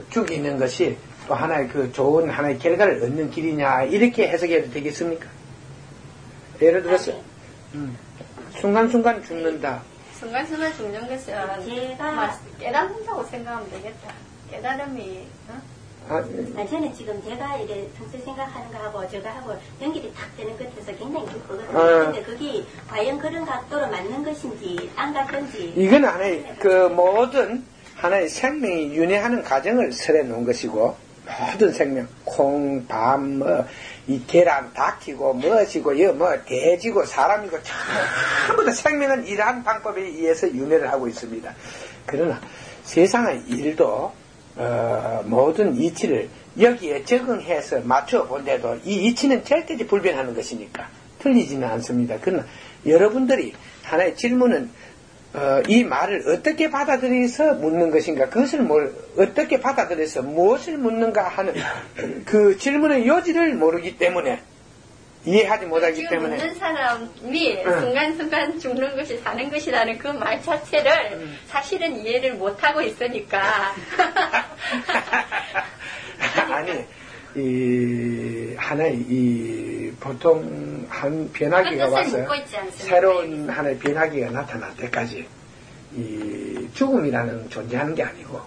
죽이는 것이 또 하나의 그 좋은 하나의 결과를 얻는 길이냐 이렇게 해석해도 되겠습니까? 예를 들어서 순간순간 죽는다. 순간순간 죽는 것은 제가 깨닫는다고 생각하면 되겠다. 깨달음이 저는 지금 제가 이래 평소 생각하는 거하고 저거 하고 연결이 탁 되는 것 같아서 굉장히 기쁘거든요. 근데 그게 과연 그런 각도로 맞는 것인지 안 같던지 이건 하나의 그 모든 하나의 생명이 윤회하는 과정을 설해 놓은 것이고 모든 생명 콩, 밤, 이 계란, 닭이고 무엇이고 돼지고 사람이고 전부 다 생명은 이러한 방법에 의해서 윤회를 하고 있습니다. 그러나 세상의 일도 모든 이치를 여기에 적응해서 맞춰 본데도 이 이치는 절대지 불변하는 것이니까 틀리지는 않습니다. 그러나 여러분들이 하나의 질문은 이 말을 어떻게 받아들여서 묻는 것인가, 그것을 어떻게 받아들여서 무엇을 묻는가 하는 그 질문의 요지를 모르기 때문에, 이해하지 못하기 때문에. 묻는 사람이 순간순간 죽는 것이 사는 것이라는 그 말 자체를 사실은 이해를 못하고 있으니까. 아니, 하나의 보통 한 변화기가 와서 새로운 하나의 변화기가 나타날 때까지 죽음이라는 존재하는 게 아니고,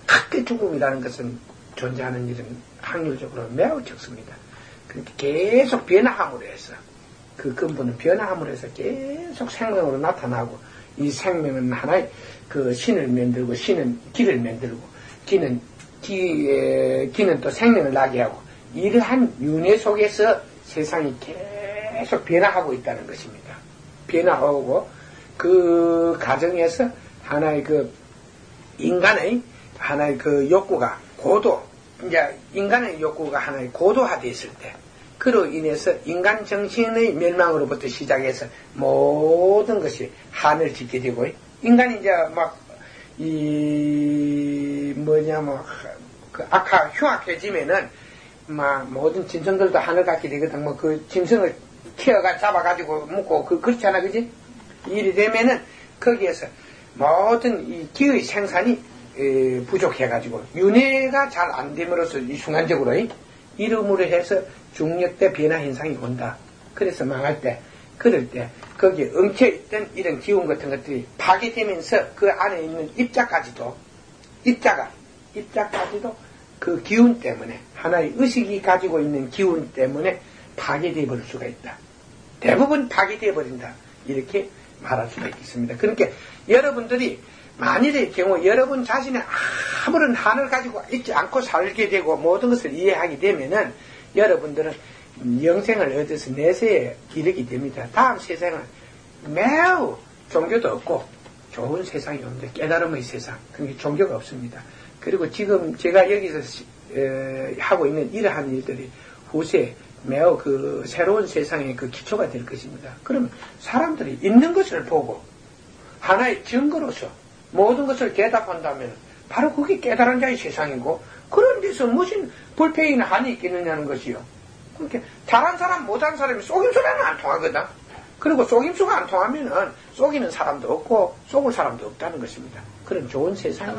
크게 죽음이라는 것은 존재하는 일은 확률적으로 매우 적습니다. 그렇게 계속 변화함으로 해서, 그 근본은 변화함으로 해서 계속 생명으로 나타나고, 이 생명은 하나의 그 신을 만들고, 신은 기를 만들고, 기는 또 생명을 나게 하고, 이러한 윤회 속에서 세상이 계속 변화하고 있다는 것입니다. 변화하고, 그 과정에서 하나의 그 인간의 하나의 그 욕구가 이제 인간의 욕구가 하나의 고도화되어 있을 때, 그로 인해서 인간 정신의 멸망으로부터 시작해서 모든 것이 한을 짓게 되고, 인간이 이제 흉악해지면은, 모든 짐승들도 하늘 갖게 되거든. 그 짐승을 잡아가지고 묶고, 그렇잖아, 그지? 일이 되면은, 거기에서 모든 이 기의 생산이 부족해가지고, 윤회가 잘 안 됨으로써 이 순간적으로, 이름으로 해서 중력대 변화 현상이 온다. 그래서 망할 때, 그럴 때, 거기에 엉켜있던 이런 기운 같은 것들이 파괴되면서 그 안에 있는 입자까지도 그 기운 때문에, 하나의 의식이 가지고 있는 기운 때문에 파괴되어 버릴 수가 있다. 대부분 파괴되어 버린다. 이렇게 말할 수가 있겠습니다. 그러니까 여러분들이 만일의 경우 여러분 자신의 아무런 한을 가지고 있지 않고 살게 되고 모든 것을 이해하게 되면은 여러분들은 영생을 얻어서 내세에 이르게 됩니다. 다음 세상은 매우 종교도 없고 좋은 세상이 옵니다. 깨달음의 세상. 그러니까 종교가 없습니다. 그리고 지금 제가 여기서 하고 있는 이러한 일들이 후세 매우 그 새로운 세상의 그 기초가 될 것입니다. 그러면 사람들이 있는 것을 보고 하나의 증거로서 모든 것을 대답한다면 바로 그게 깨달은 자의 세상이고, 그런 데서 무슨 불평이나 한이 있겠느냐는 것이요. 그렇게 잘한 사람 못한 사람이 속임수라는 안 통하거든. 그리고 속임수가 안 통하면은 속이는 사람도 없고 속을 사람도 없다는 것입니다. 그런 좋은 세상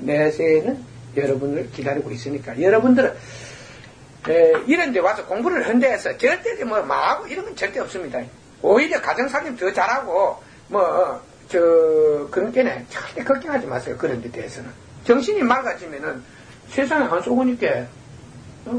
내세에는 여러분을 기다리고 있으니까 여러분들은 이런 데 와서 공부를 한데에서 절대 말하고 이런 건 절대 없습니다. 오히려 가정살림 더 잘하고 그런 게네 절대 걱정하지 마세요. 그런 데 대해서는 정신이 맑아지면은 세상에 안 쏘고니까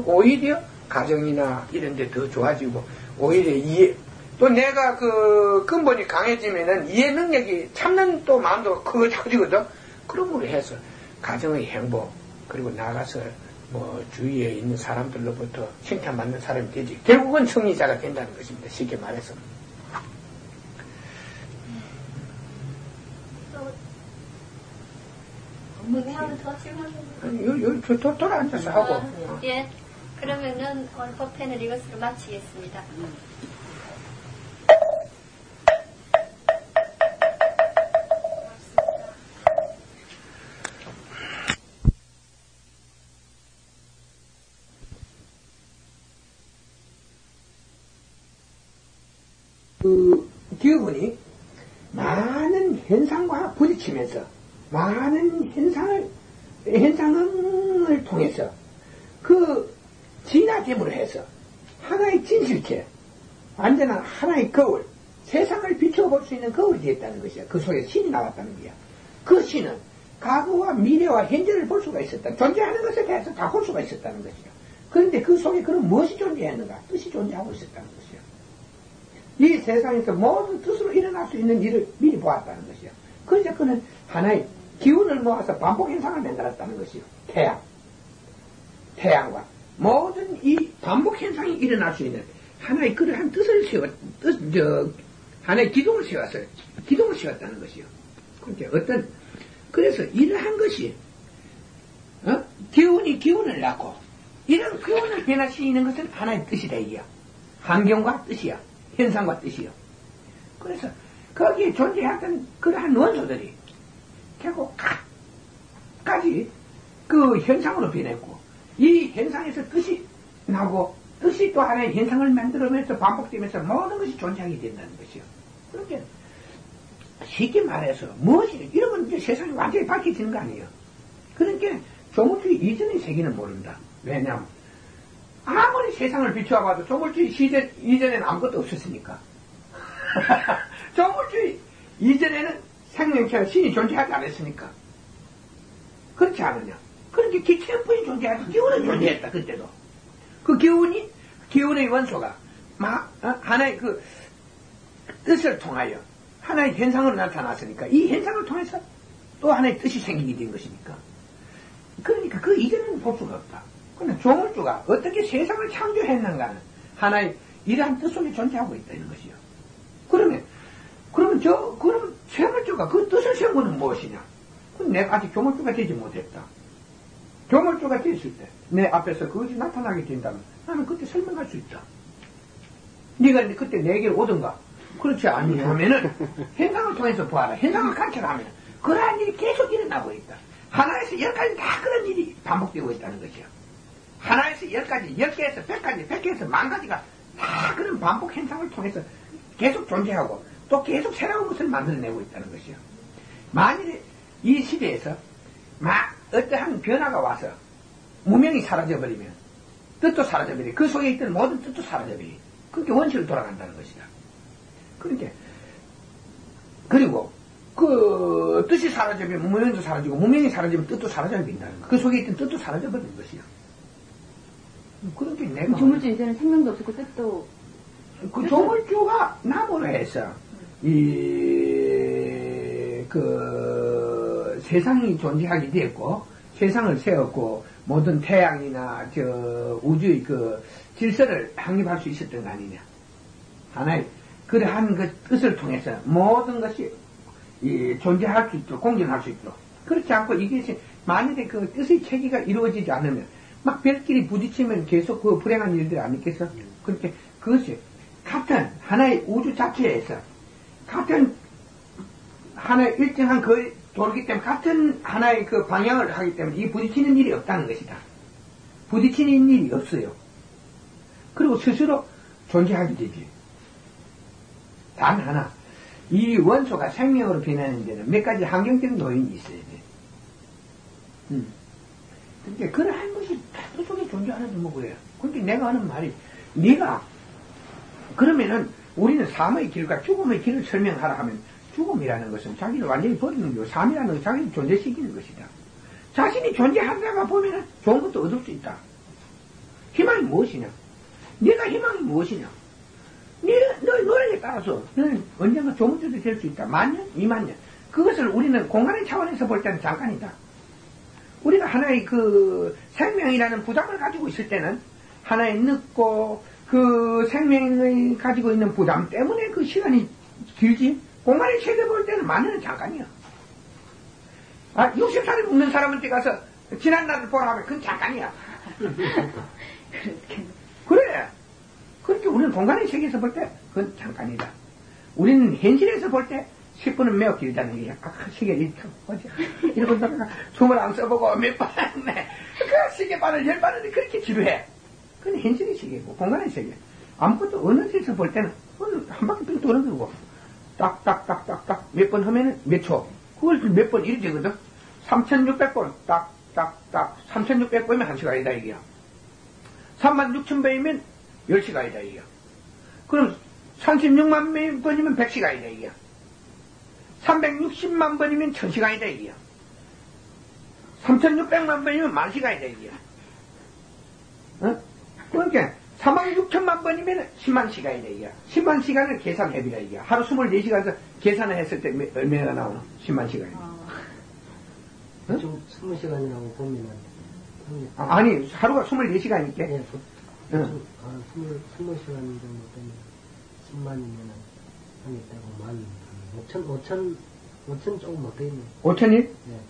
오히려 가정이나 이런 데 더 좋아지고, 오히려 이해, 또 내가 그 근본이 강해지면은 이해 능력이 참는 또 마음도 커지거든. 그런 걸로 해서 가정의 행복, 그리고 나가서 뭐 주위에 있는 사람들로부터 칭찬받는 사람이 되지. 결국은 승리자가 된다는 것입니다. 쉽게 말해서. 돌아앉아서 하고. 예. 그러면은 오늘 법회는 이것으로 마치겠습니다. 기업원이 많은 현상과 부딪히면서 많은 현상을 통해서 그 진화됨으로 해서 하나의 진실체, 완전한 하나의 거울, 세상을 비춰볼 수 있는 거울이 되었다는 것이야. 그 속에 신이 나왔다는 거야. 그 신은 과거와 미래와 현재를 볼 수가 있었다. 존재하는 것에 대해서 다 볼 수가 있었다는 것이야. 그런데 그 속에 그럼 무엇이 존재했는가? 뜻이 존재하고 있었다는 것이야. 이 세상에서 모든 뜻으로 일어날 수 있는 일을 미리 보았다는 것이야. 그래서 그는 하나의 기운을 모아서 반복 현상을 만들었다는 것이요. 태양과 모든 이 반복 현상이 일어날 수 있는 하나의 그러한 뜻을 하나의 기둥을 세웠다는 것이요. 그러니까 그래서 이러한 것이, 기운을 낳고, 이런 기운을 변화시키는 것은 하나의 뜻이다, 이야. 환경과 뜻이야. 현상과 뜻이요. 그래서 거기에 존재했던 그러한 원소들이 결국 각까지 그 현상으로 변했고, 이 현상에서 뜻이 나고, 뜻이 또 하나의 현상을 만들어내면서 반복되면서 모든 것이 존재하게 된다는 것이요. 그렇게 쉽게 말해서 무엇이 이런 건 이제 세상이 완전히 밝혀지는 거 아니에요. 그러니까 조물주의 이전의 세계는 모른다. 왜냐하면 아무리 세상을 비추어봐도 조물주의 시대 이전에는 아무것도 없었으니까. 조물주의 이전에는 생명체와 신이 존재하지 않았으니까. 그렇지 않느냐. 그렇게 기체뿐이 존재하지 기운은 존재했다. 그때도. 그 기운의 원소가 하나의 그 뜻을 통하여 하나의 현상으로 나타났으니까 이 현상을 통해서 또 하나의 뜻이 생기게 된 것이니까. 그러니까 그 이전에는 볼 수가 없다. 그런데 조물주가 어떻게 세상을 창조했는가는 하나의 이러한 뜻 속에 존재하고 있다는 것이요. 그러면 조물주가 그 뜻을 세운 것은 무엇이냐? 그럼 내가 아직 조물주가 되지 못했다. 조물주가 됐을 때 내 앞에서 그것이 나타나게 된다면 나는 그때 설명할 수 있다. 네가 그때 내게 오든가 그렇지 아니하면은 현상을 통해서 보아라. 현상을 관찰하면 그러한 일이 계속 일어나고 있다. 하나에서 10가지 다 그런 일이 반복되고 있다는 것이요. 하나에서 10가지, 10개에서 100가지, 100개에서 10,000가지가 다 그런 반복 현상을 통해서 계속 존재하고 또 계속 새로운 것을 만들어내고 있다는 것이요. 만일에 이 시대에서 어떠한 변화가 와서 무명이 사라져버리면 뜻도 사라져버리고 그 속에 있던 모든 뜻도 사라져버리고 그렇게 원칙으로 돌아간다는 것이다. 그리고 그 뜻이 사라지면 무명도 사라지고 무명이 사라지면 뜻도 사라져버린다는 거. 그 속에 있던 뜻도 사라져버리는 것이야. 그렇게 내가 조물주 이제는 생명도 없었고 뜻도 그 조물주가 나무로 해서 세상이 존재하게 되었고 세상을 세웠고 모든 태양이나 우주의 그 질서를 확립할 수 있었던 거 아니냐. 하나의 그러한 그 뜻을 통해서 모든 것이 존재할 수 있도록 공존할 수 있도록. 그렇지 않고 이것이 만일에 그 뜻의 체계가 이루어지지 않으면 막 별끼리 부딪히면 계속 그 불행한 일들이 아니겠어? 그렇게 그것이 같은 하나의 우주 자체에서 같은 하나의 일정한 그 돌기 때문에 같은 하나의 그 방향을 하기 때문에 이 부딪히는 일이 없다는 것이다. 부딪히는 일이 없어요. 그리고 스스로 존재하게 되지. 단 하나, 이 원소가 생명으로 변하는 데는 몇 가지 환경적인 요인이 있어야 돼. 그러니까 그러한 것이 다 속에 존재하는지 뭐 그래요. 그러니까 내가 하는 말이, 네가 그러면은 우리는 삶의 길과 죽음의 길을 설명하라 하면 죽음이라는 것은 자기를 완전히 버리는 거고 삶이라는 것은 자기를 존재시키는 것이다. 자신이 존재하다가 보면은 좋은 것도 얻을 수 있다. 희망이 무엇이냐? 네가 희망이 무엇이냐? 너의 노력에 따라서 너는 언젠가 조물주도 될 수 있다. 10,000년, 20,000년. 그것을 우리는 공간의 차원에서 볼 때는 잠깐이다. 우리가 하나의 그 생명이라는 부담을 가지고 있을 때는 하나의 늦고 그 생명을 가지고 있는 부담 때문에 그 시간이 길지. 공간의 세계 볼 때는 만년은 잠깐이야. 60살이 먹는 사람한테 가서 지난 날을 보라 하면 그건 잠깐이야. 그래. 그렇게 우리는 공간의 세계에서 볼 때 그건 잠깐이다. 우리는 현실에서 볼 때 10분은 매우 길다는 얘기야. 시계 이렇게 보자. 이러고 다가 숨을 안 써보고 몇 번 했네. 그 시계반을 10반을 그렇게 지루해. 그건 현실의 세계고 공간의 세계. 아무것도 어느 데서 볼 때는 한 바퀴 빙 도는 거고 딱딱딱딱딱 몇 번 하면은 몇 초. 그걸 몇 번 이리 되거든. 3600번 딱딱딱 3600번이면 1시간이다 이게야. 36,000번이면 10시간이다 이게야. 그럼 36만 번이면 100시간이다 이게야. 360만 번이면 1000시간이다 이게야. 3600만 번이면 10,000시간이다 이게야. 어? 그러니까 46,000만 번이면 10만 시간이다 이게야. 10만 시간을 계산해비라 이게야. 하루 24시간에서 계산을 했을 때 얼마가 나오나? 10만 시간이. 좀 20시간이라고 보면은. 아니, 하루가 24시간이니까. 예, 20시간 정도 되면 10만이면은 하겠다고 5천 조금 못 되겠네. 5천일? 네.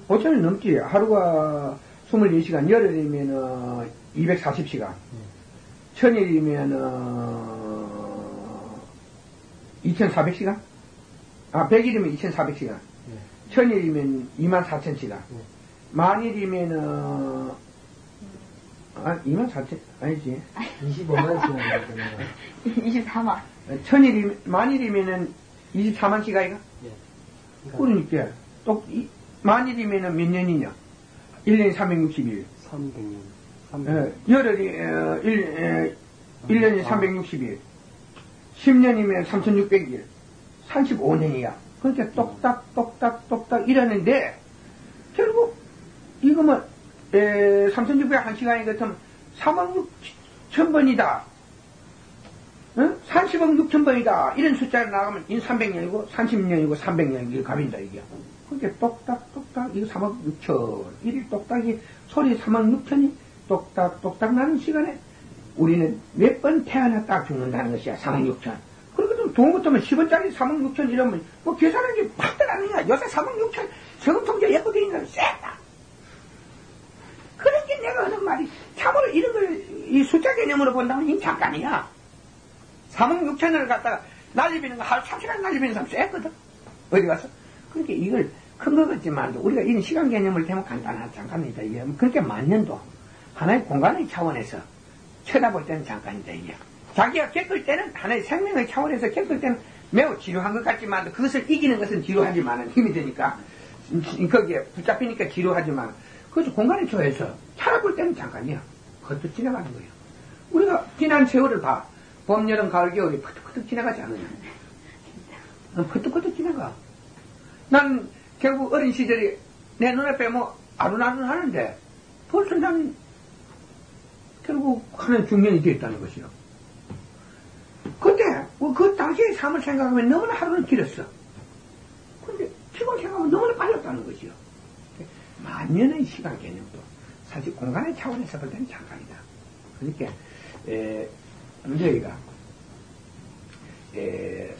5천일 넘지. 하루가 24시간, 열흘이면은 240시간. 네. 천일이면은 2400시간? 100일이면 2400시간. 네. 천일이면 24,000시간. 네. 만일이면은 24,000, 아니지. 25만 시간이잖아요. 24만. 만일이면은 24만 시간이가? 예. 그러니까, 만일이면은 몇 년이냐? 1년이 360일. 300년. 열흘이, 1년이 360일. 10년이면 3600일. 35년이야. 그러니까 똑딱 이러는데, 결국, 이거면, 3601시간이 같으면 46,000번이다. 응? 30억 6천번이다. 이런 숫자로 나가면 300년이고, 30년이고, 300년이고, 갑니다, 이게. 그렇게 똑딱, 이거 3억 6천. 이리 똑딱이, 소리 3억 6천이 똑딱 나는 시간에 우리는 몇 번 태어났다 죽는다는 것이야, 3억 6천. 그러거든, 돈 같으면 10원짜리 3억 6천 이러면, 뭐 계산하는 게 팍 들어가느냐. 요새 3억 6천, 저금 통제 예고되어 있는 건 쎄다. 그렇게 내가 하는 말이, 참으로 이런 걸, 이 숫자 개념으로 본다면 이 잠깐이야. 3억 6천을 갖다가 날리비는 거 하루 3시간 날리비는 사람 쎄거든. 어디 가서? 그러니까 이걸 큰 거 같지만, 우리가 이런 시간 개념을 대면 간단한 잠깐이다. 이게 그렇게 만년도 하나의 공간의 차원에서 쳐다볼 때는 잠깐이다. 이게. 자기가 겪을 때는 하나의 생명의 차원에서 겪을 때는 매우 지루한 것 같지만, 그것을 이기는 것은 지루하지만 힘이 되니까, 거기에 붙잡히니까 지루하지만, 그것도 공간의 초에서 살아볼 때는 잠깐이야. 그것도 지나가는 거예요. 우리가 지난 세월을 봐. 봄, 여름, 가을, 겨울이 푸득푸득 지나가지 않느냐. 푸득푸득 지나가. 난 결국 어린 시절이 내 눈앞에 뭐 아른아른 하는데 벌써 난 결국 하나의 중년이 되었다는 것이요. 그때 그 당시의 삶을 생각하면 너무나 하루는 길었어. 근데 지금 생각하면 너무나 빨랐다는 것이요. 만년의 시간 개념도 사실 공간의 차원에서 볼 때는 잠깐이다. 그러니까 저희가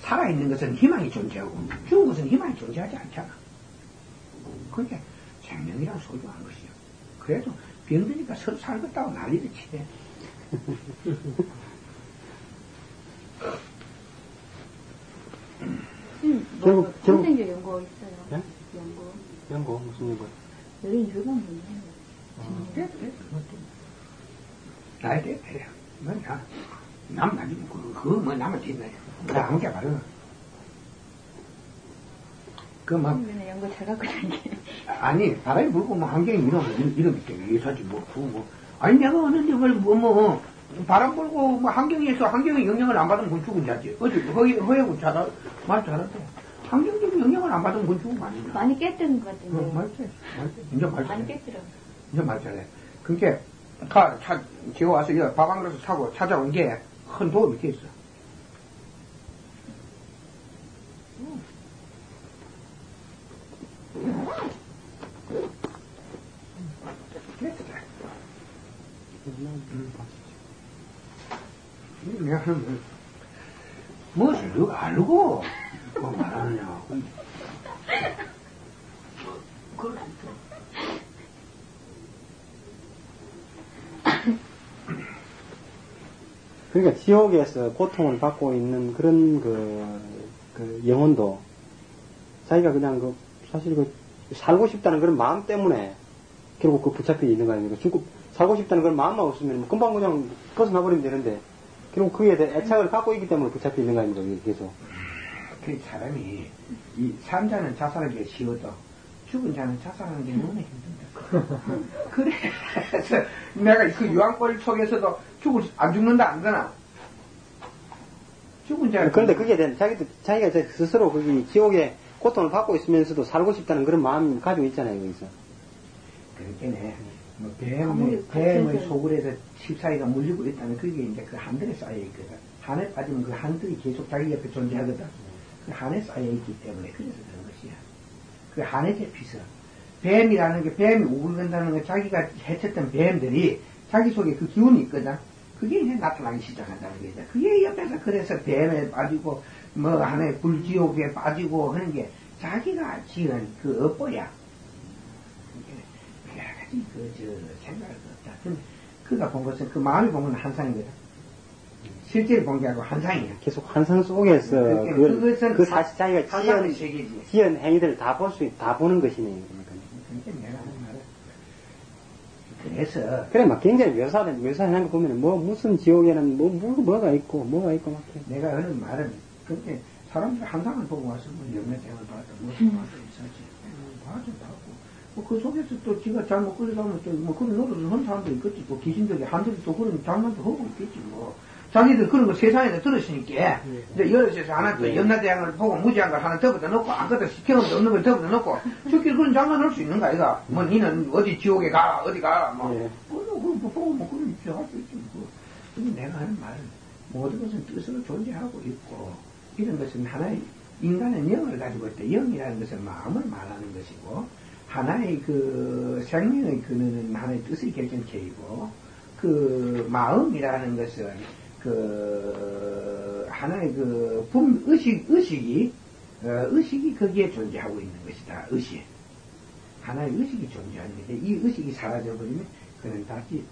살아있는 것은 희망이 존재하고 죽은 것은 희망이 존재하지 않잖아. 그러니까 생명이란 소중한 것이요. 그래도 병드니까 서로 살겠다고 난리를 치네. 뭐 선생님 연구 있어요? 네? 연구 무슨 연구? 여기 즐거운 분이에요. 나에 대해 배려. 뭐냐. 남 나중에 그거 뭐 남을 뒤나요. 나 아무 게 바로. 선생님은 연구 잘 갖고 다니게. 아니, 바람이 불고 뭐 환경이 이런 게 위해서지 뭐. 아니, 내가 어는데 뭐, 바람 불고 뭐 환경에서 환경의 영향을 안 받으면 건 죽은 자지. 어제 허예고 말 잘하대. 환경적인 영향을 안 받으면 건 죽은 거 아니냐. 많이 깼던 것 같은데. 말지. 이제 말 잘해. 많이 깼더라고. 이제 말 잘해. 그러니까 제가 와서 여기 밥 한 그릇 사고 찾아온 게 큰 도움이 됐어. 무엇을 누가 알고 뭐 말하느냐. 그러니까 지옥에서 고통을 받고 있는 그런 그 영혼도 자기가 그냥 사실 살고 싶다는 그런 마음 때문에 결국 붙잡혀 있는 거 아닙니까? 살고 싶다는 그런 마음만 없으면 금방 그냥 벗어나버리면 되는데 결국 그에 대해 애착을 갖고 있기 때문에 붙잡혀 있는 거 아닙니까? 계속. 그 사람이 이 산자는 자살하기가 쉬워도 죽은 자는 자살하는 게 너무 힘든다. 그래서 내가 그 유황벌 속에서도 안 죽는다 안 되나? 죽은 자. 그런데 그게 자기가 스스로 거기 지옥에 고통을 받고 있으면서도 살고 싶다는 그런 마음을 가지고 있잖아요, 여기서. 그렇게네. 뭐 뱀의 속을에서 14위가 물리고 있다는 그게 이제 그 한들에 쌓여있거든. 한에 빠지면 그 한들이 계속 자기 옆에 존재하거든. 그 한에 쌓여있기 때문에 그래서 그런 것이야. 그 한에 잡히서. 뱀이라는 게, 뱀이 우글거린다는 게 자기가 해쳤던 뱀들이 자기 속에 그 기운이 있거든. 그게 이제 나타나기 시작한다는 거죠. 그게 옆에서 그래서 뱀에 빠지고, 뭐, 하나의 불지옥에 빠지고 하는 게 자기가 지은 그 업보야. 여러 가지 생각을 했다. 근데 그가 본 것은, 그 마음이 본 건 한상이거든. 실제로 본 게 아니고 한상이야. 계속 환상 속에서 그 사실 자기가 지은 행위들을 다 보는 것이네요. 그러니까 내가 하는 말은. 그래서. 그래, 막 굉장히 묘사하는 거 보면, 무슨 지옥에는 뭐가 있고, 막. 내가 하는 말은, 근데 사람들이 한상을 보고 와서 영매생을 봐도, 무슨 봐도 있었지. 봐도 봤고. 그 속에서 또 지가 잘못 끌려가면 또, 그런 노릇을 한 사람도 있겠지. 또 귀신들이 한들이 또 그런 장난도 하고 있겠지, 자기들 그런 거 세상에서 들었으니까, 이제 여럿에서 하나 또 연나대왕을 보고 무지한 걸 하나 덮어다 놓고, 아무것도 경험도 없는 걸 덮어다 놓고, 저끼리 그런 장난 할 수 있는 거 아이가? 뭐, 니는 어디 지옥에 가라, 어디 가라, 그거 보고 그런 입장 할 수 있지, 근데 내가 하는 말은, 모든 것은 뜻으로 존재하고 있고, 이런 것은 하나의 인간의 영을 가지고 있다. 영이라는 것은 마음을 말하는 것이고, 하나의 그 생명의 근원은 하나의 뜻의 결정체이고, 그 마음이라는 것은 하나의 의식이 거기에 존재하고 있는 것이다. 의식. 하나의 의식이 존재하는 건데, 이 의식이 사라져버리면, 그는 다시